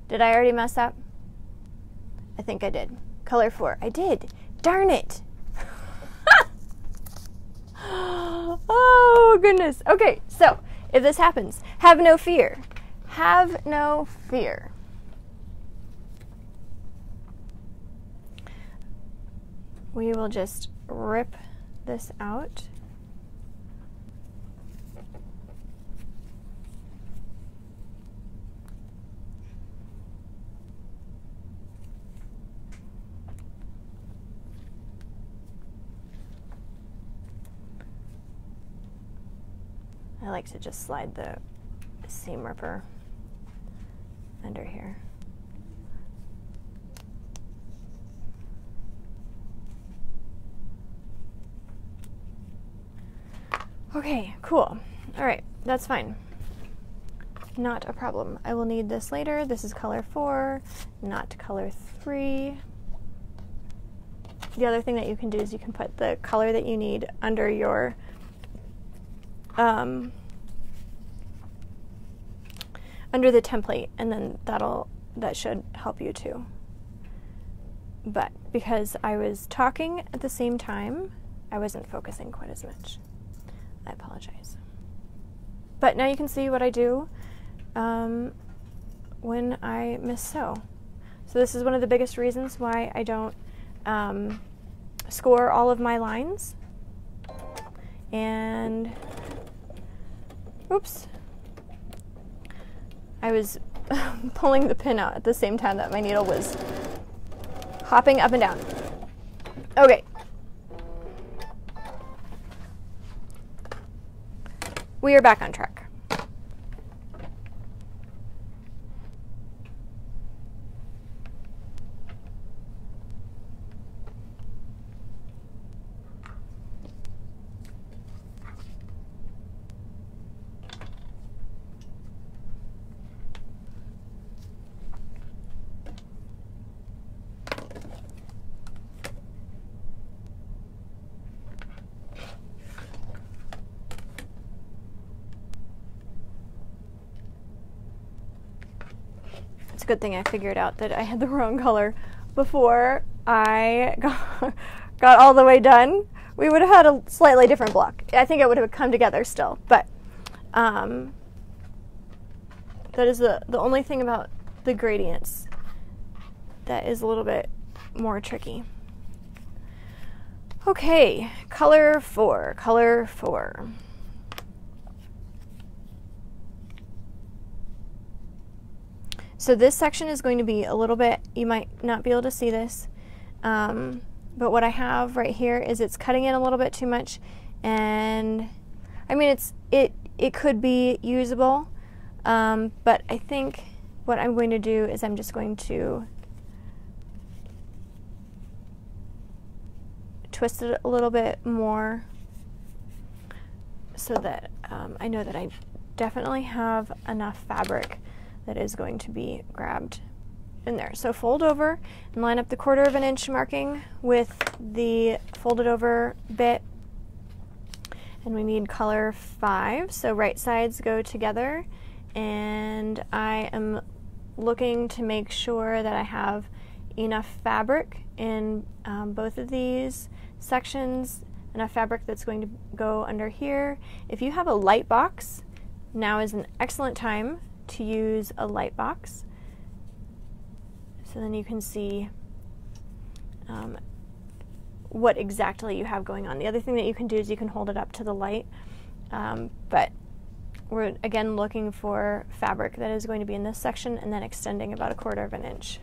Did I already mess up? I think I did. Color 4. I did. Darn it. Oh, goodness. Okay, so if this happens, have no fear. Have no fear. We will just rip this out. I like to just slide the seam ripper under here. Okay, cool. All right, that's fine. Not a problem. I will need this later. This is color 4, not color 3. The other thing that you can do is you can put the color that you need under your under the template, and then that should help you too. But because I was talking at the same time, I wasn't focusing quite as much. I apologize. But now you can see what I do when I mis-sew. So this is one of the biggest reasons why I don't score all of my lines. And oops, I was pulling the pin out at the same time that my needle was hopping up and down. Okay. We are back on track. It's a good thing I figured out that I had the wrong color before I got all the way done. We would have had a slightly different block. I think it would have come together still, but that is the only thing about the gradients that is a little bit more tricky. Okay, color 4, color 4. So this section is going to be a little bit, you might not be able to see this, but what I have right here is it's cutting in a little bit too much, and I mean it could be usable, but I think what I'm going to do is I'm just going to twist it a little bit more so that I know that I definitely have enough fabric that is going to be grabbed in there. So fold over and line up the 1/4 of an inch marking with the folded over bit. And we need color 5, so right sides go together, and I am looking to make sure that I have enough fabric in both of these sections, enough fabric that's going to go under here. If you have a light box, now is an excellent time to use a light box, so then you can see what exactly you have going on. The other thing that you can do is you can hold it up to the light, but we're again looking for fabric that is going to be in this section and then extending about 1/4 of an inch.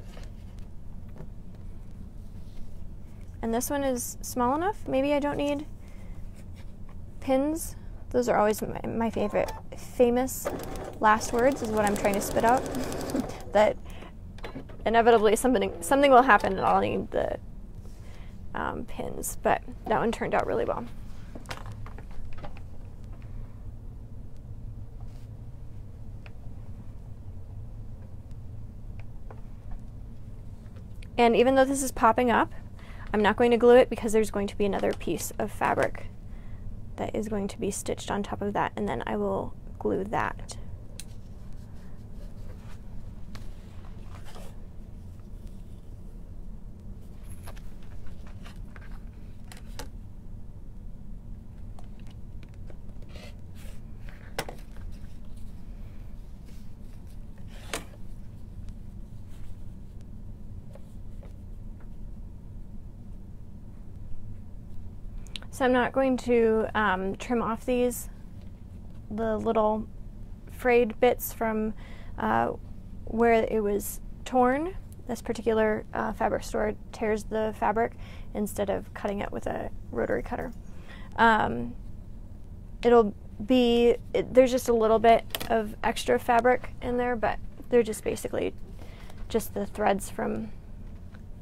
And this one is small enough. Maybe I don't need pins. Those are always my favorite. Famous last words is what I'm trying to spit out. That inevitably something will happen and I'll need the pins. But that one turned out really well. And even though this is popping up, I'm not going to glue it because there's going to be another piece of fabric that is going to be stitched on top of that, and then I will glue that. So I'm not going to trim off the little frayed bits from where it was torn. This particular fabric store tears the fabric instead of cutting it with a rotary cutter. There's just a little bit of extra fabric in there, but they're just basically just the threads from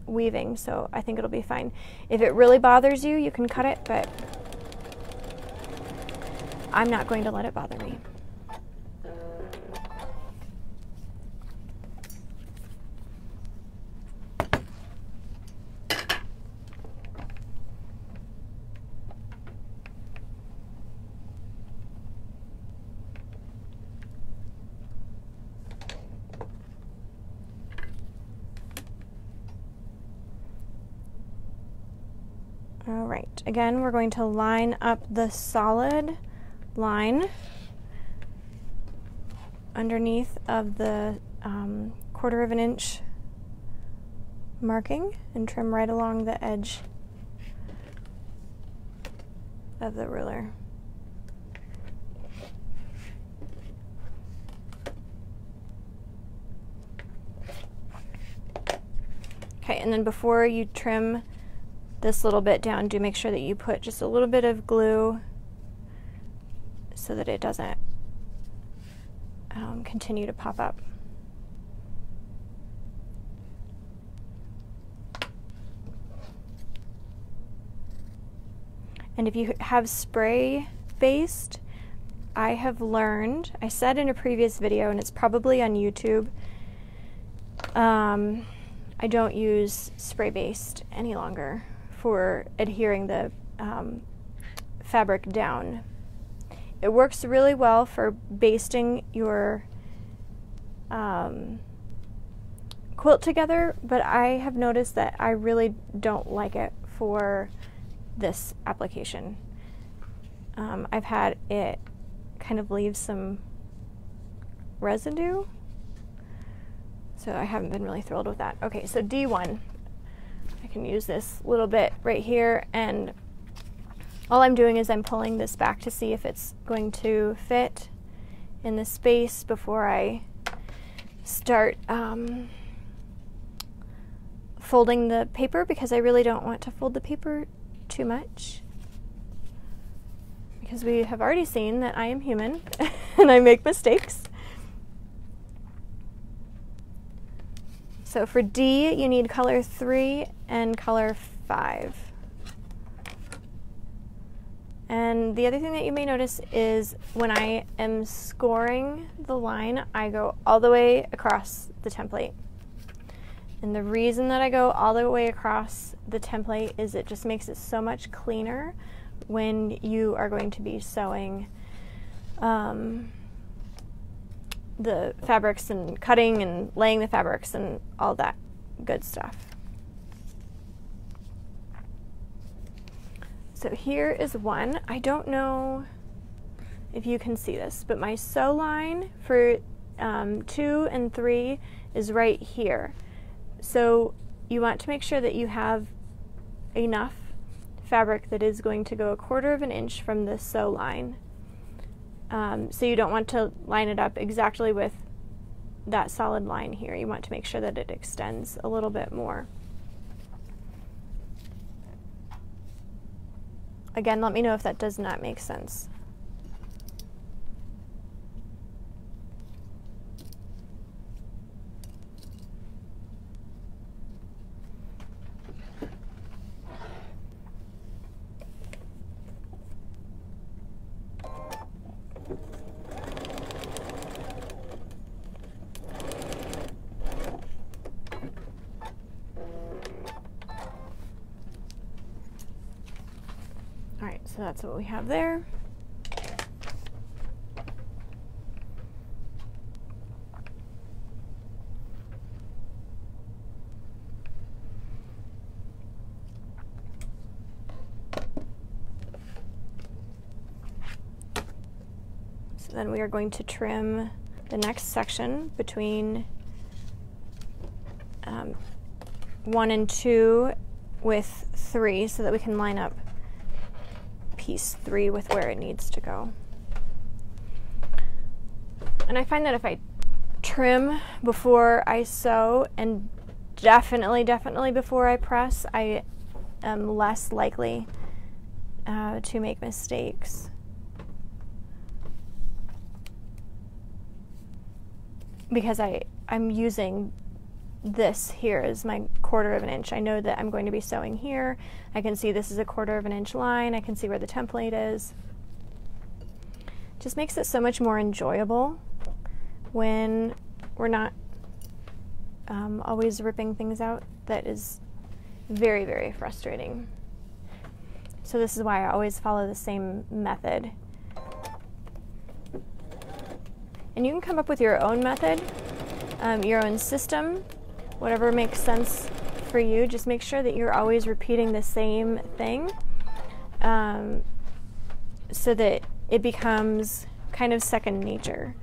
weaving, so I think it'll be fine. If it really bothers you, you can cut it, but I'm not going to let it bother me. All right, again, we're going to line up the solid line underneath of the 1/4 of an inch marking and trim right along the edge of the ruler. Okay, and then before you trim this little bit down, do make sure that you put just a little bit of glue so that it doesn't continue to pop up. And if you have spray based, I have learned, I said in a previous video, and it's probably on YouTube, I don't use spray based any longer for adhering the fabric down. It works really well for basting your quilt together, but I have noticed that I really don't like it for this application. I've had it kind of leave some residue, so I haven't been really thrilled with that. Okay, so D1. I can use this little bit right here, and all I'm doing is I'm pulling this back to see if it's going to fit in the space before I start folding the paper, because I really don't want to fold the paper too much, because we have already seen that I am human and I make mistakes. So for D, you need color 3 and color 5. And the other thing that you may notice is when I am scoring the line, I go all the way across the template. And the reason that I go all the way across the template is it just makes it so much cleaner when you are going to be sewing the fabrics and cutting and laying the fabrics and all that good stuff. So here is one. I don't know if you can see this, but my sew line for 2 and 3 is right here. So you want to make sure that you have enough fabric that is going to go 1/4 of an inch from the sew line. So you don't want to line it up exactly with that solid line here. You want to make sure that it extends a little bit more. Again, let me know if that does not make sense. Alright, so that's what we have there. So then we are going to trim the next section between 1 and 2 with 3 so that we can line up piece 3 with where it needs to go. And I find that if I trim before I sew, and definitely before I press, I am less likely to make mistakes. Because I'm using this here as my 1/4 of an inch. I know that I'm going to be sewing here. I can see this is a 1/4 of an inch line. I can see where the template is. Just makes it so much more enjoyable when we're not always ripping things out. That is very, very frustrating. So this is why I always follow the same method. And you can come up with your own method, your own system, whatever makes sense for you. Just make sure that you're always repeating the same thing so that it becomes kind of second nature.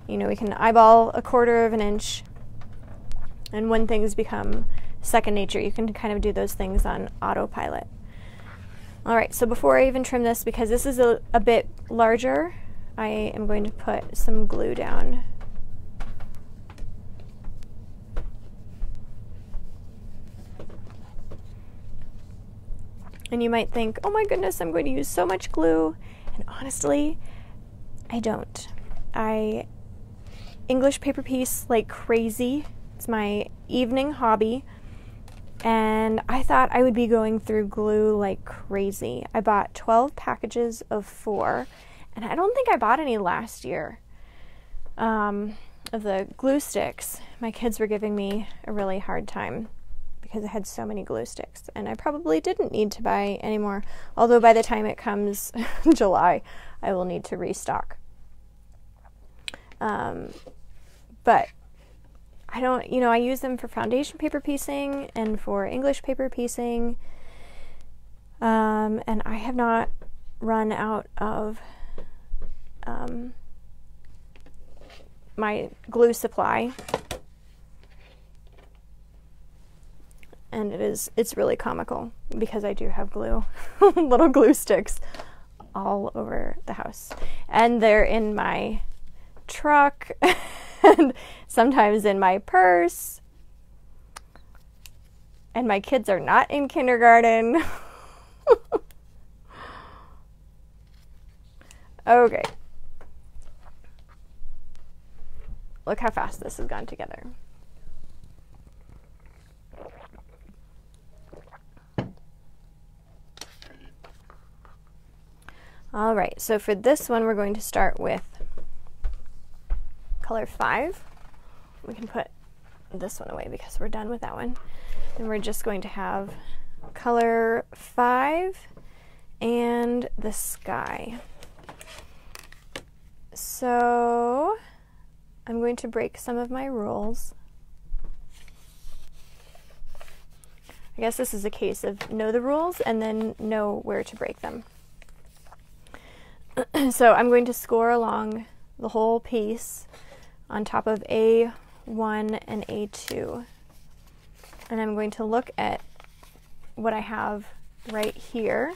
You know, we can eyeball a 1/4 of an inch, and when things become second nature, you can kind of do those things on autopilot. Alright, so before I even trim this, because this is a bit larger, I am going to put some glue down. And you might think, oh my goodness, I'm going to use so much glue. And honestly, I don't. I English paper piece like crazy. It's my evening hobby. And I thought I would be going through glue like crazy. I bought 12 packages of 4, and I don't think I bought any last year of the glue sticks. My kids were giving me a really hard time because I had so many glue sticks, and I probably didn't need to buy any more. Although by the time it comes July, I will need to restock. But I don't, you know, I use them for foundation paper piecing and for English paper piecing, and I have not run out of my glue supply, and it's really comical because I do have glue, little glue sticks all over the house, and they're in my truck and sometimes in my purse, and my kids are not in kindergarten. Okay, look how fast this has gone together. All right, so for this one we're going to start with color 5. We can put this one away because we're done with that one. And we're just going to have color 5 and the sky. So I'm going to break some of my rules. I guess this is a case of know the rules and then know where to break them. So I'm going to score along the whole piece on top of A1 and A2. And I'm going to look at what I have right here.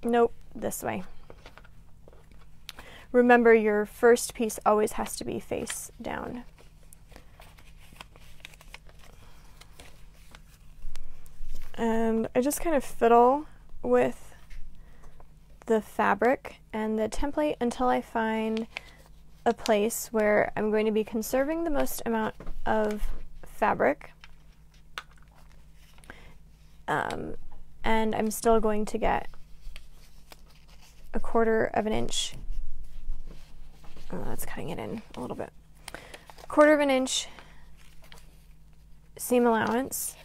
Nope, this way. Remember, your first piece always has to be face down. and I just kind of fiddle with the fabric and the template until I find a place where I'm going to be conserving the most amount of fabric, and I'm still going to get 1/4 of an inch. Oh, that's cutting it in a little bit. 1/4 of an inch seam allowance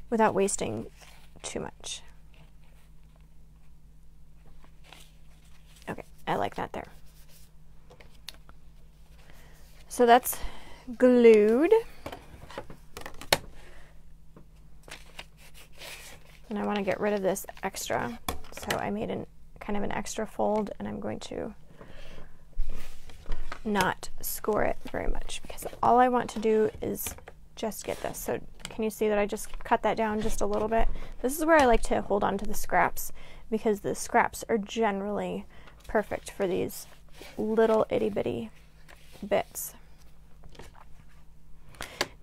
without wasting too much. Okay, I like that there. So that's glued. And I want to get rid of this extra. So I made kind of an extra fold, and I'm going to not score it very much because all I want to do is just get this. So can you see that I just cut that down just a little bit? This is where I like to hold on to the scraps because the scraps are generally perfect for these little itty bitty bits.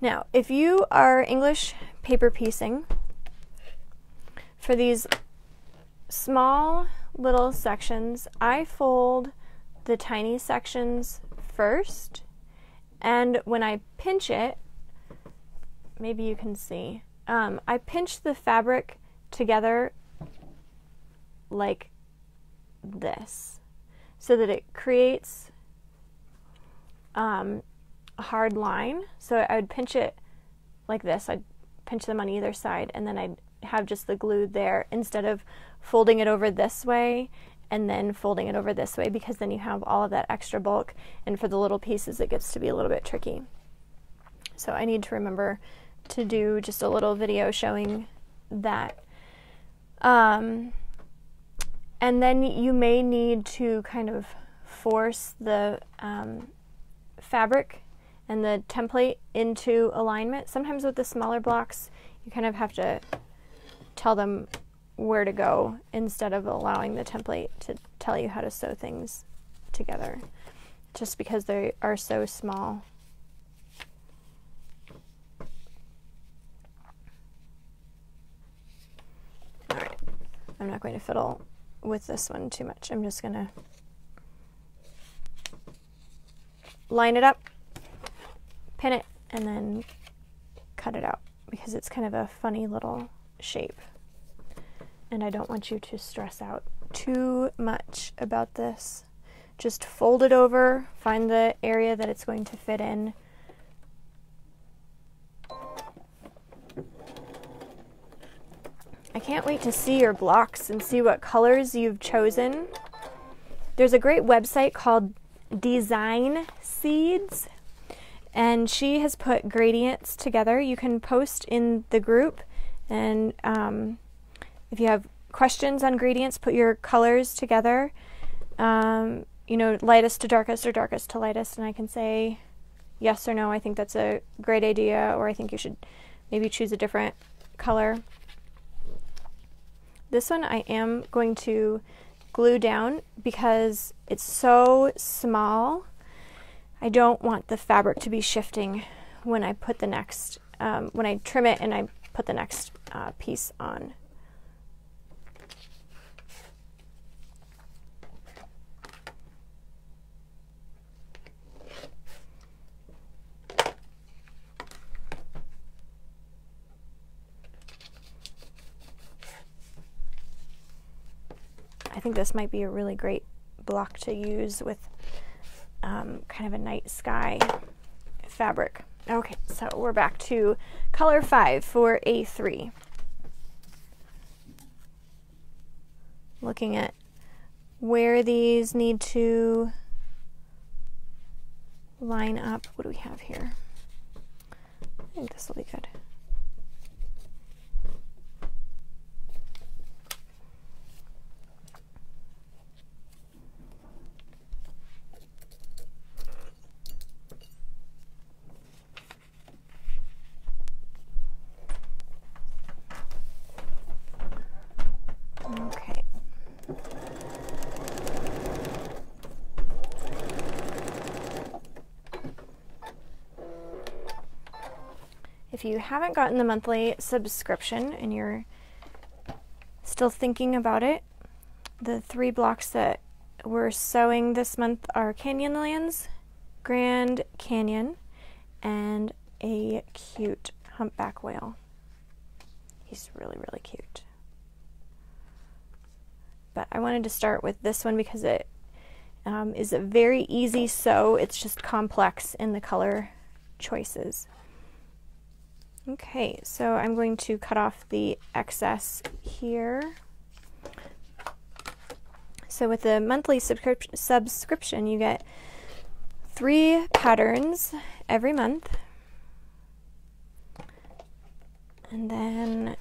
Now, if you are English paper piecing, for these small little sections, I fold the tiny sections first, and when I pinch it, maybe you can see, I pinch the fabric together like this so that it creates a hard line. So I would pinch it like this. I'd pinch them on either side, and then I'd have just the glue there instead of folding it over this way and then folding it over this way, because then you have all of that extra bulk, and for the little pieces it gets to be a little bit tricky. So I need to remember to do just a little video showing that. And then you may need to kind of force the fabric and the template into alignment. Sometimes with the smaller blocks you kind of have to tell them where to go instead of allowing the template to tell you how to sew things together, just because they are so small. Alright, I'm not going to fiddle with this one too much. I'm just going to line it up, pin it, and then cut it out, because it's kind of a funny little shape. And I don't want you to stress out too much about this. Just fold it over, find the area that it's going to fit in. I can't wait to see your blocks and see what colors you've chosen. There's a great website called Design Seeds, and she has put gradients together. You can post in the group, and if you have questions on gradients, put your colors together, you know, lightest to darkest or darkest to lightest, and I can say yes or no, I think that's a great idea, or I think you should maybe choose a different color. This one I am going to glue down because it's so small. I don't want the fabric to be shifting when I put the next, when I trim it and I put the next piece on. I think this might be a really great block to use with kind of a night sky fabric. Okay, so we're back to color 5 for A3. Looking at where these need to line up. What do we have here? I think this will be good. Okay. if you haven't gotten the monthly subscription and you're still thinking about it, the 3 blocks that we're sewing this month are Canyonlands, Grand Canyon, and a cute humpback whale. He's really, really cute. But I wanted to start with this one because it is a very easy sew. It's just complex in the color choices. Okay, so I'm going to cut off the excess here. So with the monthly subscription, you get 3 patterns every month. And then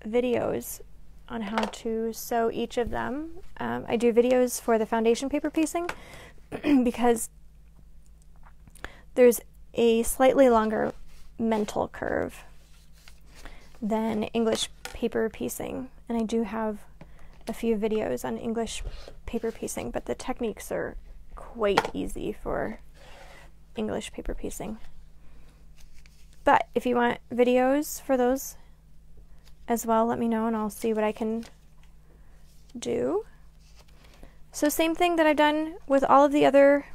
videos on how to sew each of them. I do videos for the foundation paper piecing because there's a slightly longer mental curve than English paper piecing, and I do have a few videos on English paper piecing, but the techniques are quite easy for English paper piecing. But if you want videos for those as well, let me know and I'll see what I can do. So same thing that I've done with all of the other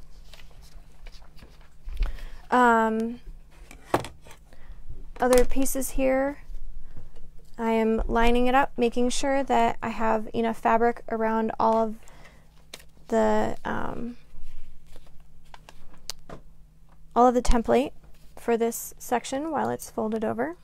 other pieces here. I am lining it up, making sure that I have enough fabric around all of the template for this section while it's folded over.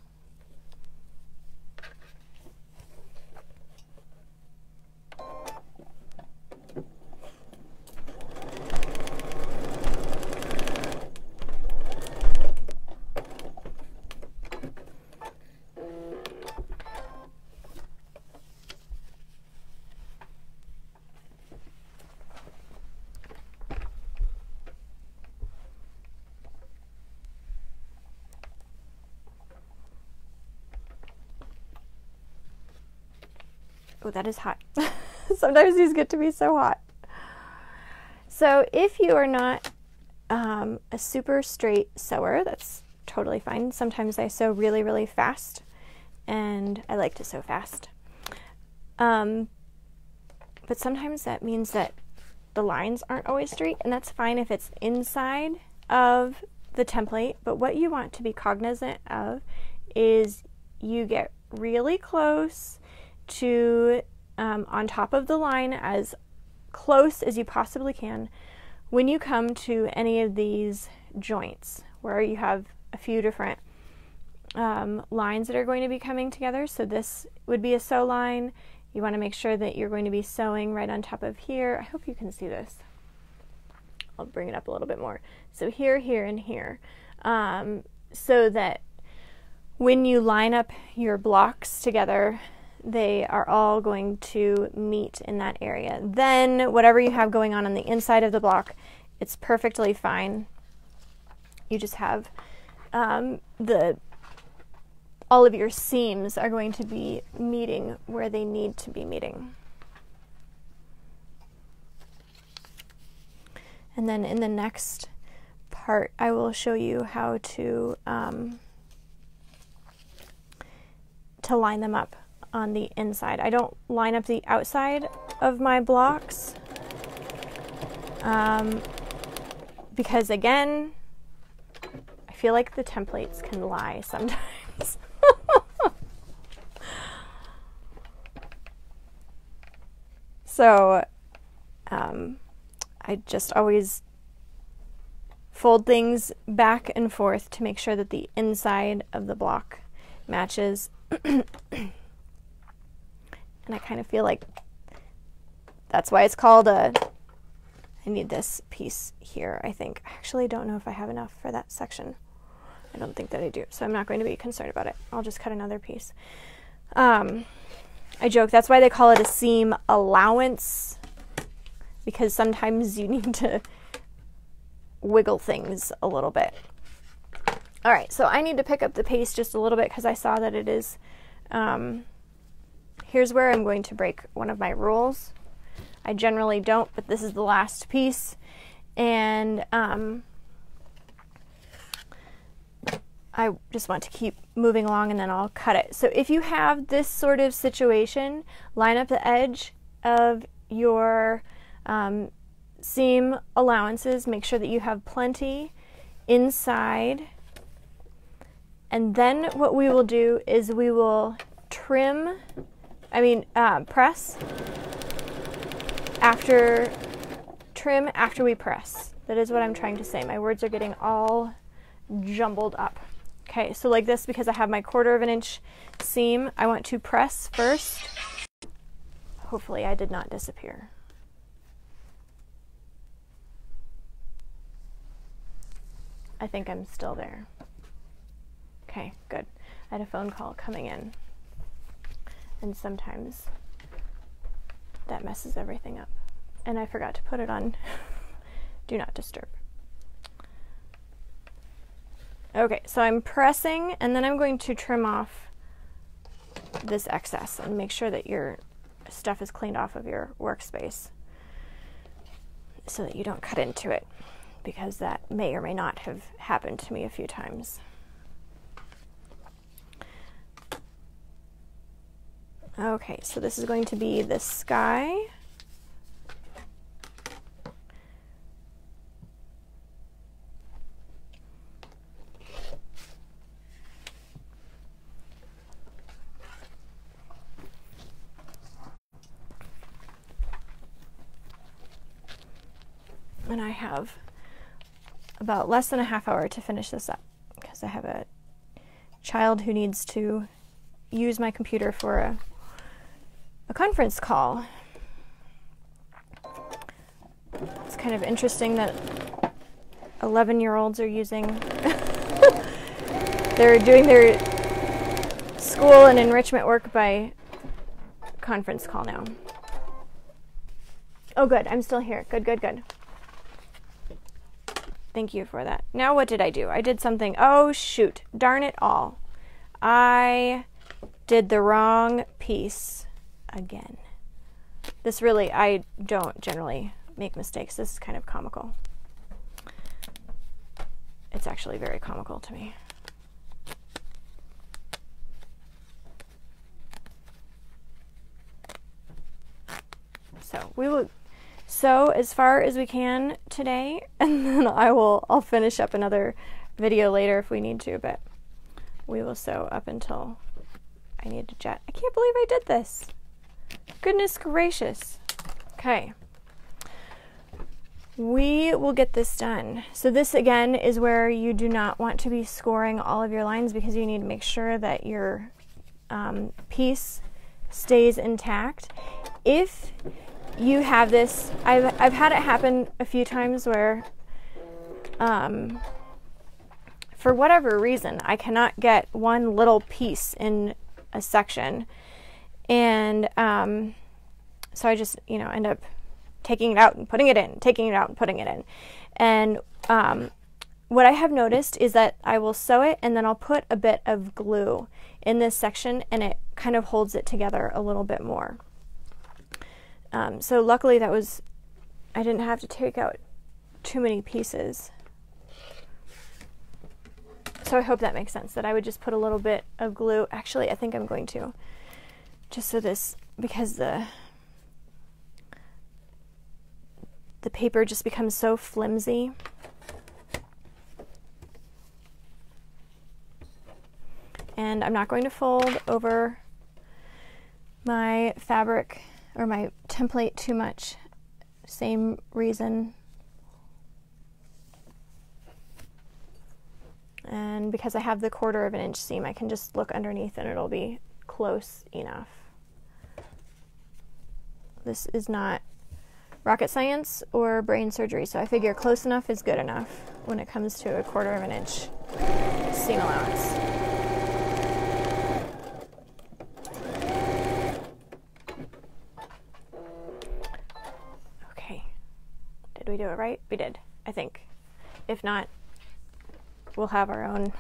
Oh, that is hot. Sometimes these get to be so hot. So if you are not a super straight sewer, that's totally fine. Sometimes I sew really, really fast, and I like to sew fast. But sometimes that means that the lines aren't always straight, and that's fine if it's inside of the template. But what you want to be cognizant of is you get really close to on top of the line, as close as you possibly can when you come to any of these joints where you have a few different lines that are going to be coming together. So this would be a sew line. You want to make sure that you're going to be sewing right on top of here. I hope you can see this. I'll bring it up a little bit more. So here, here, and here. So that when you line up your blocks together, they are all going to meet in that area. Then whatever you have going on the inside of the block, it's perfectly fine. You just have all of your seams are going to be meeting where they need to be meeting. And then in the next part, I will show you how to line them up on the inside. I don't line up the outside of my blocks because, again, I feel like the templates can lie sometimes. So I just always fold things back and forth to make sure that the inside of the block matches. And I kind of feel like that's why it's called I need this piece here, I think. I actually don't know if I have enough for that section. I don't think that I do, so I'm not going to be concerned about it. I'll just cut another piece. I joke, that's why they call it a seam allowance, because sometimes you need to wiggle things a little bit. All right, so I need to pick up the pace just a little bit because I saw that it is here's where I'm going to break one of my rules. I generally don't, but this is the last piece. And I just want to keep moving along and then I'll cut it. So if you have this sort of situation, line up the edge of your seam allowances, make sure that you have plenty inside, and then what we will do is we will press after we press. That is what I'm trying to say. My words are getting all jumbled up. Okay, so like this, because I have my 1/4 of an inch seam, I want to press first. Hopefully I did not disappear. I think I'm still there. Okay, good. I had a phone call coming in, and sometimes that messes everything up. And I forgot to put it on Do Not Disturb. Okay, so I'm pressing, and then I'm going to trim off this excess and make sure that your stuff is cleaned off of your workspace so that you don't cut into it, because that may or may not have happened to me a few times. Okay, so this is going to be the sky. And I have about less than a half hour to finish this up because I have a child who needs to use my computer for a conference call. It's kind of interesting that 11-year-olds are using they're doing their school and enrichment work by conference call now. Oh good, I'm still here. Good, good, good. Thank you for that. Now what did I do? I did something. Oh shoot, darn it all. I did the wrong piece again. This really, I don't generally make mistakes. This is kind of comical. It's actually very comical to me. So we will sew as far as we can today, and then I'll finish up another video later if we need to, but we will sew up until I need to jet. I can't believe I did this. Goodness gracious. Okay. We will get this done. So this again is where you do not want to be scoring all of your lines, because you need to make sure that your piece stays intact. If you have this, I've had it happen a few times where for whatever reason I cannot get one little piece in a section, and so I just end up taking it out and putting it in, taking it out and putting it in. And what I have noticed is that I will sew it and then I'll put a bit of glue in this section, and it kind of holds it together a little bit more. So luckily I didn't have to take out too many pieces. So I hope that makes sense, that I would just put a little bit of glue. Actually, I think I'm going to, just so because the paper just becomes so flimsy. And I'm not going to fold over my fabric or my template too much. Same reason. And because I have the 1/4 of an inch seam, I can just look underneath and it'll be close enough. This is not rocket science or brain surgery, so I figure close enough is good enough when it comes to a 1/4 of an inch seam allowance. Okay, did we do it right? We did, I think. If not, we'll have our own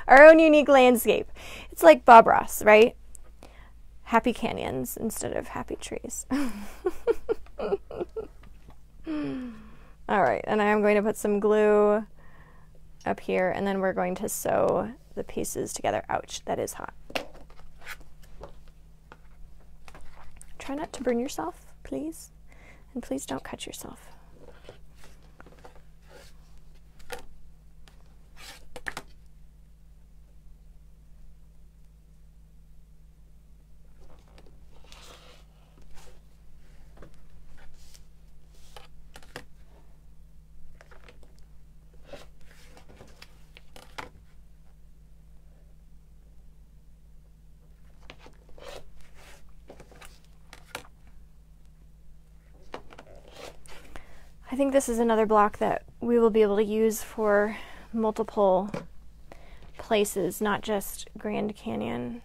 our own unique landscape. It's like Bob Ross, right? Happy canyons instead of happy trees. All right, and I am going to put some glue up here, and then we're going to sew the pieces together. Ouch, that is hot. Try not to burn yourself, please. And please don't cut yourself. I think this is another block that we will be able to use for multiple places, not just Grand Canyon.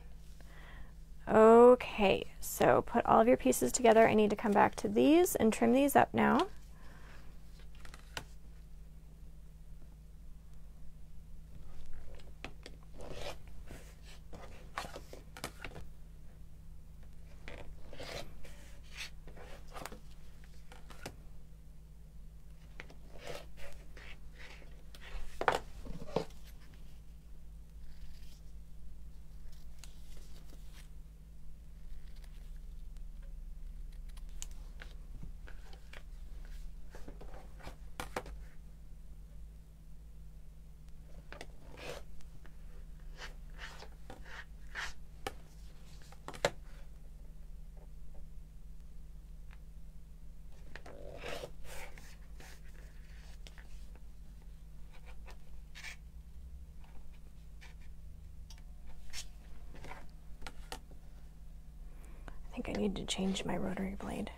Okay, so put all of your pieces together. I need to come back to these and trim these up now. I think I need to change my rotary blade.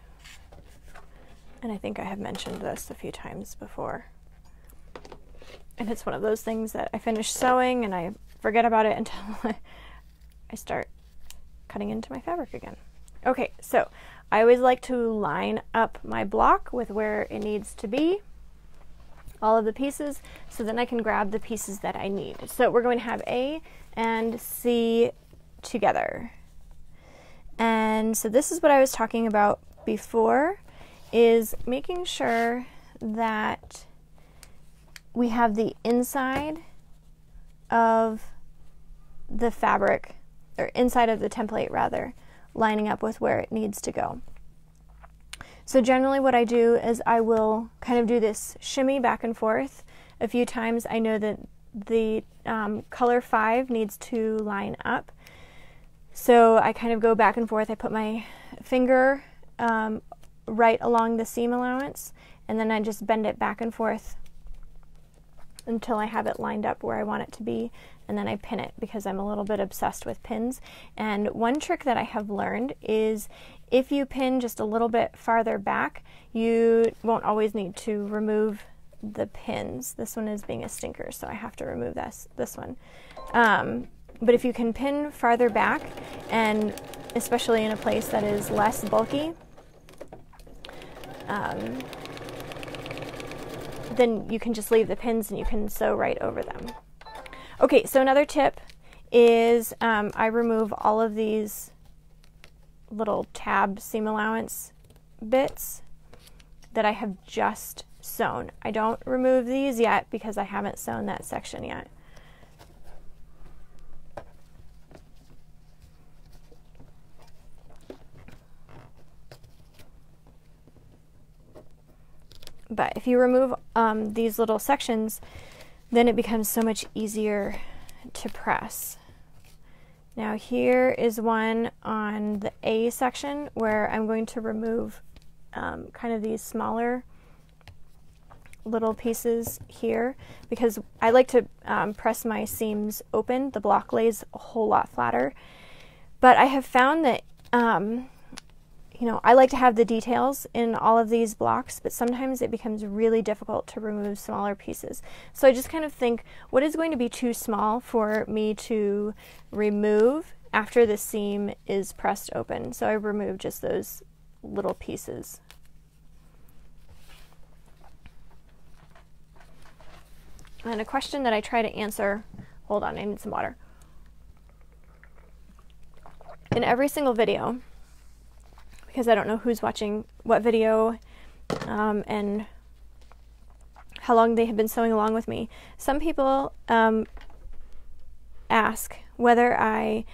And I think I have mentioned this a few times before. And it's one of those things that I finish sewing and I forget about it until I start cutting into my fabric again. Okay, so I always like to line up my block with where it needs to be, all of the pieces, so then I can grab the pieces that I need. So we're going to have A and C together. And so this is what I was talking about before, is making sure that we have the inside of the fabric, or inside of the template rather, lining up with where it needs to go. So generally what I do is I will kind of do this shimmy back and forth a few times. I know that the color 5 needs to line up. So I kind of go back and forth. I put my finger right along the seam allowance, and then I just bend it back and forth until I have it lined up where I want it to be, and then I pin it because I'm a little bit obsessed with pins. And one trick that I have learned is if you pin just a little bit farther back, you won't always need to remove the pins. This one is being a stinker, so I have to remove this one. But if you can pin farther back, and especially in a place that is less bulky, then you can just leave the pins and you can sew right over them. Okay, so another tip is I remove all of these little tab seam allowance bits that I have just sewn. I don't remove these yet because I haven't sewn that section yet. But if you remove these little sections, then it becomes so much easier to press. Now here is one on the A section where I'm going to remove kind of these smaller little pieces here, because I like to press my seams open. The block lays a whole lot flatter. But I have found that you know, I like to have the details in all of these blocks, but sometimes it becomes really difficult to remove smaller pieces. So I just kind of think, what is going to be too small for me to remove after the seam is pressed open? So I remove just those little pieces. And a question that I try to answer, hold on, I need some water. In every single video, because I don't know who's watching what video and how long they have been sewing along with me. Some people ask whether I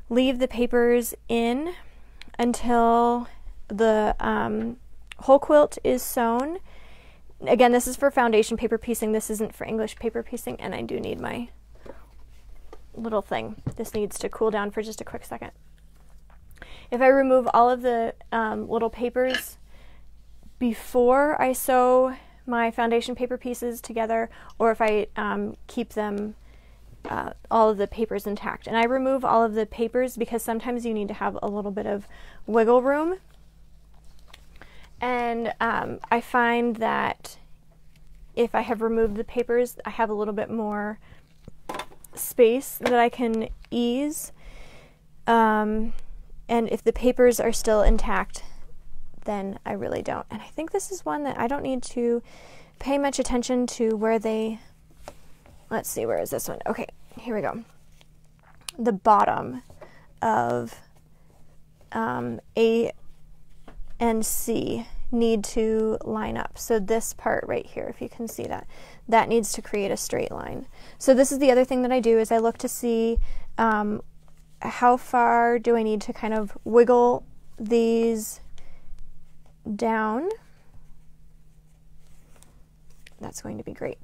leave the papers in until the whole quilt is sewn. Again, this is for foundation paper piecing. This isn't for English paper piecing, and I do need my little thing. This needs to cool down for just a quick second. If I remove all of the little papers before I sew my foundation paper pieces together, or if I keep them, all of the papers intact. And I remove all of the papers because sometimes you need to have a little bit of wiggle room. And I find that if I have removed the papers, I have a little bit more space that I can ease. And if the papers are still intact, then I really don't. And I think this is one that I don't need to pay much attention to where they, let's see, where is this one? Okay, here we go. The bottom of A and C need to line up. So this part right here, if you can see that, that needs to create a straight line. So this is the other thing that I do, is I look to see how far do I need to kind of wiggle these down. That's going to be great.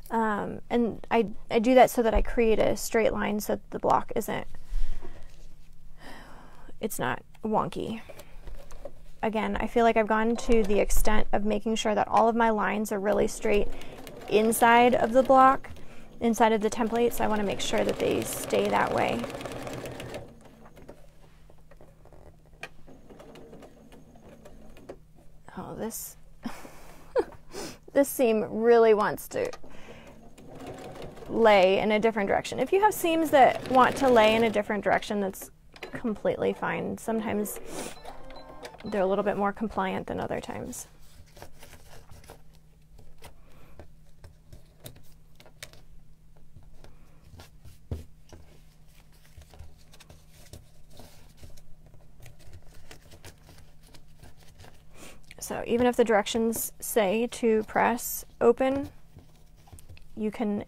And I do that so that I create a straight line so that the block isn't, it's not wonky. Again, I feel like I've gone to the extent of making sure that all of my lines are really straight inside of the block, inside of the template, so I want to make sure that they stay that way. Oh, this this seam really wants to lay in a different direction. If you have seams that want to lay in a different direction, that's completely fine. Sometimes they're a little bit more compliant than other times. So even if the directions say to press open, you can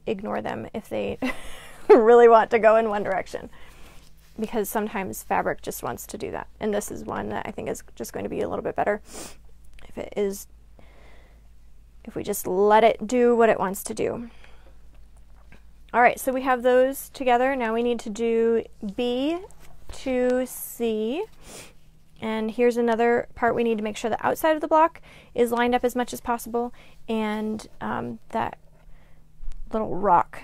ignore them if they really want to go in one direction, because sometimes fabric just wants to do that. And this is one that I think is just going to be a little bit better if we just let it do what it wants to do. All right, so we have those together. Now we need to do B to C. And here's another part. We need to make sure the outside of the block is lined up as much as possible, and that little rock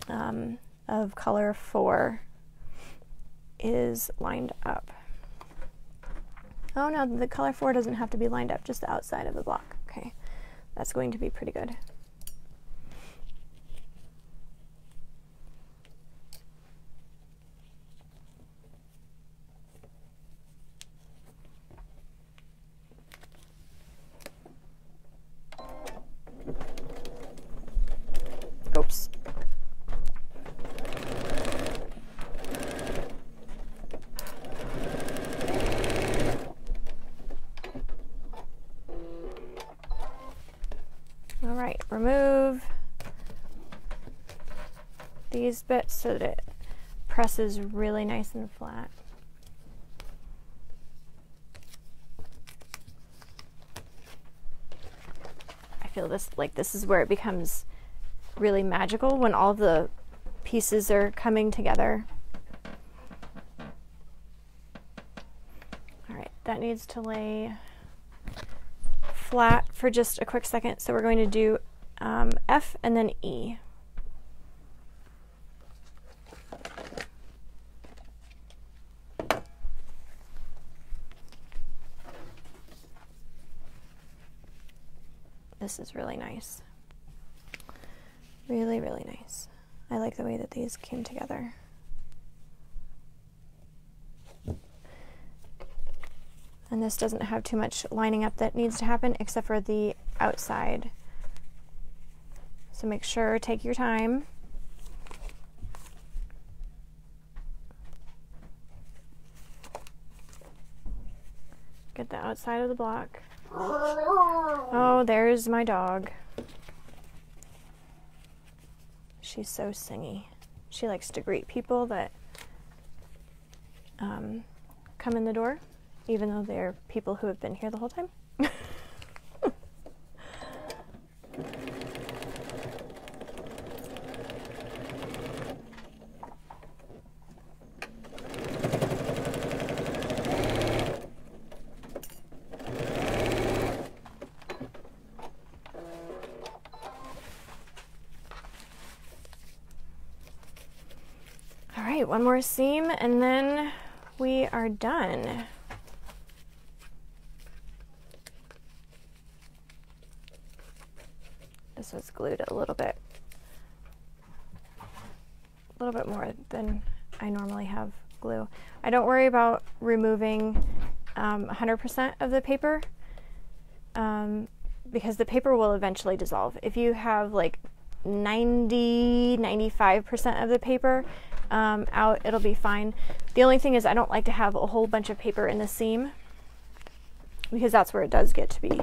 of color 4 is lined up. Oh no, the color 4 doesn't have to be lined up, just the outside of the block. Okay, that's going to be pretty good. Oops. All right, remove these bits so that it presses really nice and flat. I feel this is where it becomes really magical, when all the pieces are coming together. All right, that needs to lay flat for just a quick second, so we're going to do F and then E. This is really nice. Really, really nice. I like the way that these came together. And this doesn't have too much lining up that needs to happen except for the outside. So make sure, take your time. at the outside of the block. Oh, there's my dog. She's so singy. She likes to greet people that come in the door, even though they're people who have been here the whole time. All right, one more seam and then we are done. This was glued a little bit more than I normally have glue. I don't worry about removing 100% of the paper because the paper will eventually dissolve. If you have like 95% of the paper out, it'll be fine. The only thing is I don't like to have a whole bunch of paper in the seam because that's where it does get to be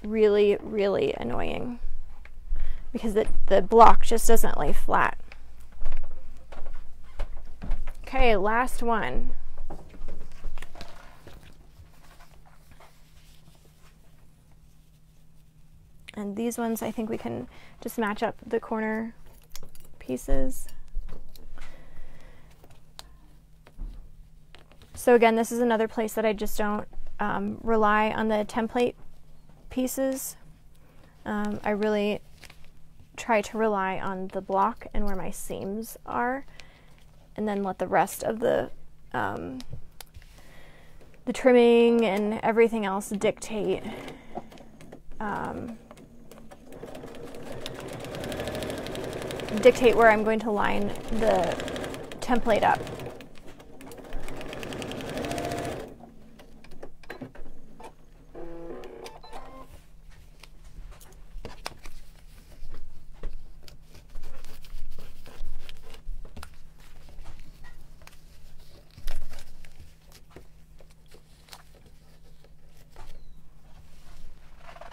really, really annoying because the block just doesn't lay flat. Okay, last one. And these ones, I think we can just match up the corner pieces. So again, this is another place that I just don't rely on the template pieces. I really try to rely on the block and where my seams are, and then let the rest of the trimming and everything else dictate where I'm going to line the template up.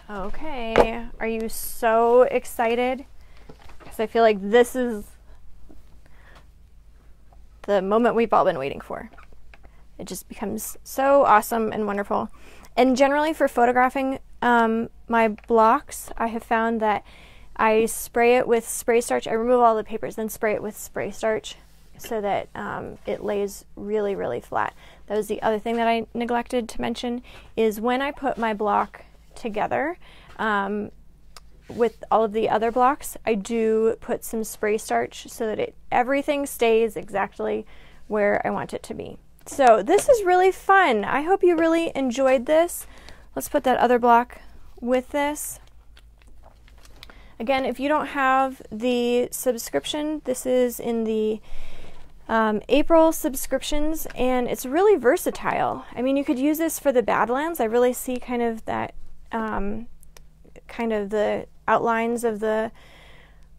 Okay, are you so excited? Because I feel like this is the moment we've all been waiting for. It just becomes so awesome and wonderful. And generally for photographing my blocks, I have found that I spray it with spray starch. I remove all the papers, then spray it with spray starch so that it lays really, really flat. That was the other thing that I neglected to mention, is when I put my block together with all of the other blocks, I do put some spray starch so that everything stays exactly where I want it to be. So this is really fun. I hope you really enjoyed this. Let's put that other block with this. Again, if you don't have the subscription, this is in the April subscriptions, and it's really versatile. I mean, you could use this for the Badlands. I really see kind of that kind of the outlines of the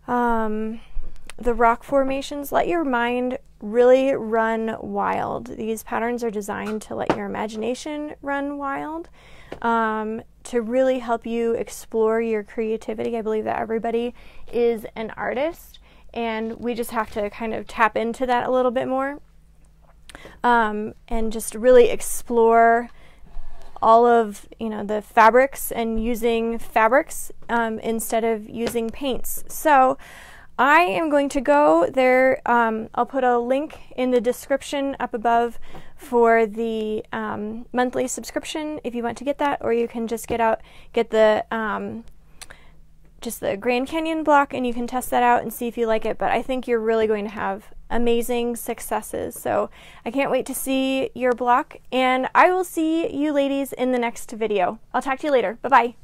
rock formations. Let your mind really run wild. These patterns are designed to let your imagination run wild, to really help you explore your creativity. I believe that everybody is an artist, and we just have to kind of tap into that a little bit more, and just really explore all of, you know, the fabrics and using fabrics instead of using paints. So I am going to go there. I'll put a link in the description up above for the monthly subscription if you want to get that, or you can just get the just the Grand Canyon block and you can test that out and see if you like it. But I think you're really going to have amazing successes. So I can't wait to see your block, and I will see you ladies in the next video. I'll talk to you later. Bye-bye.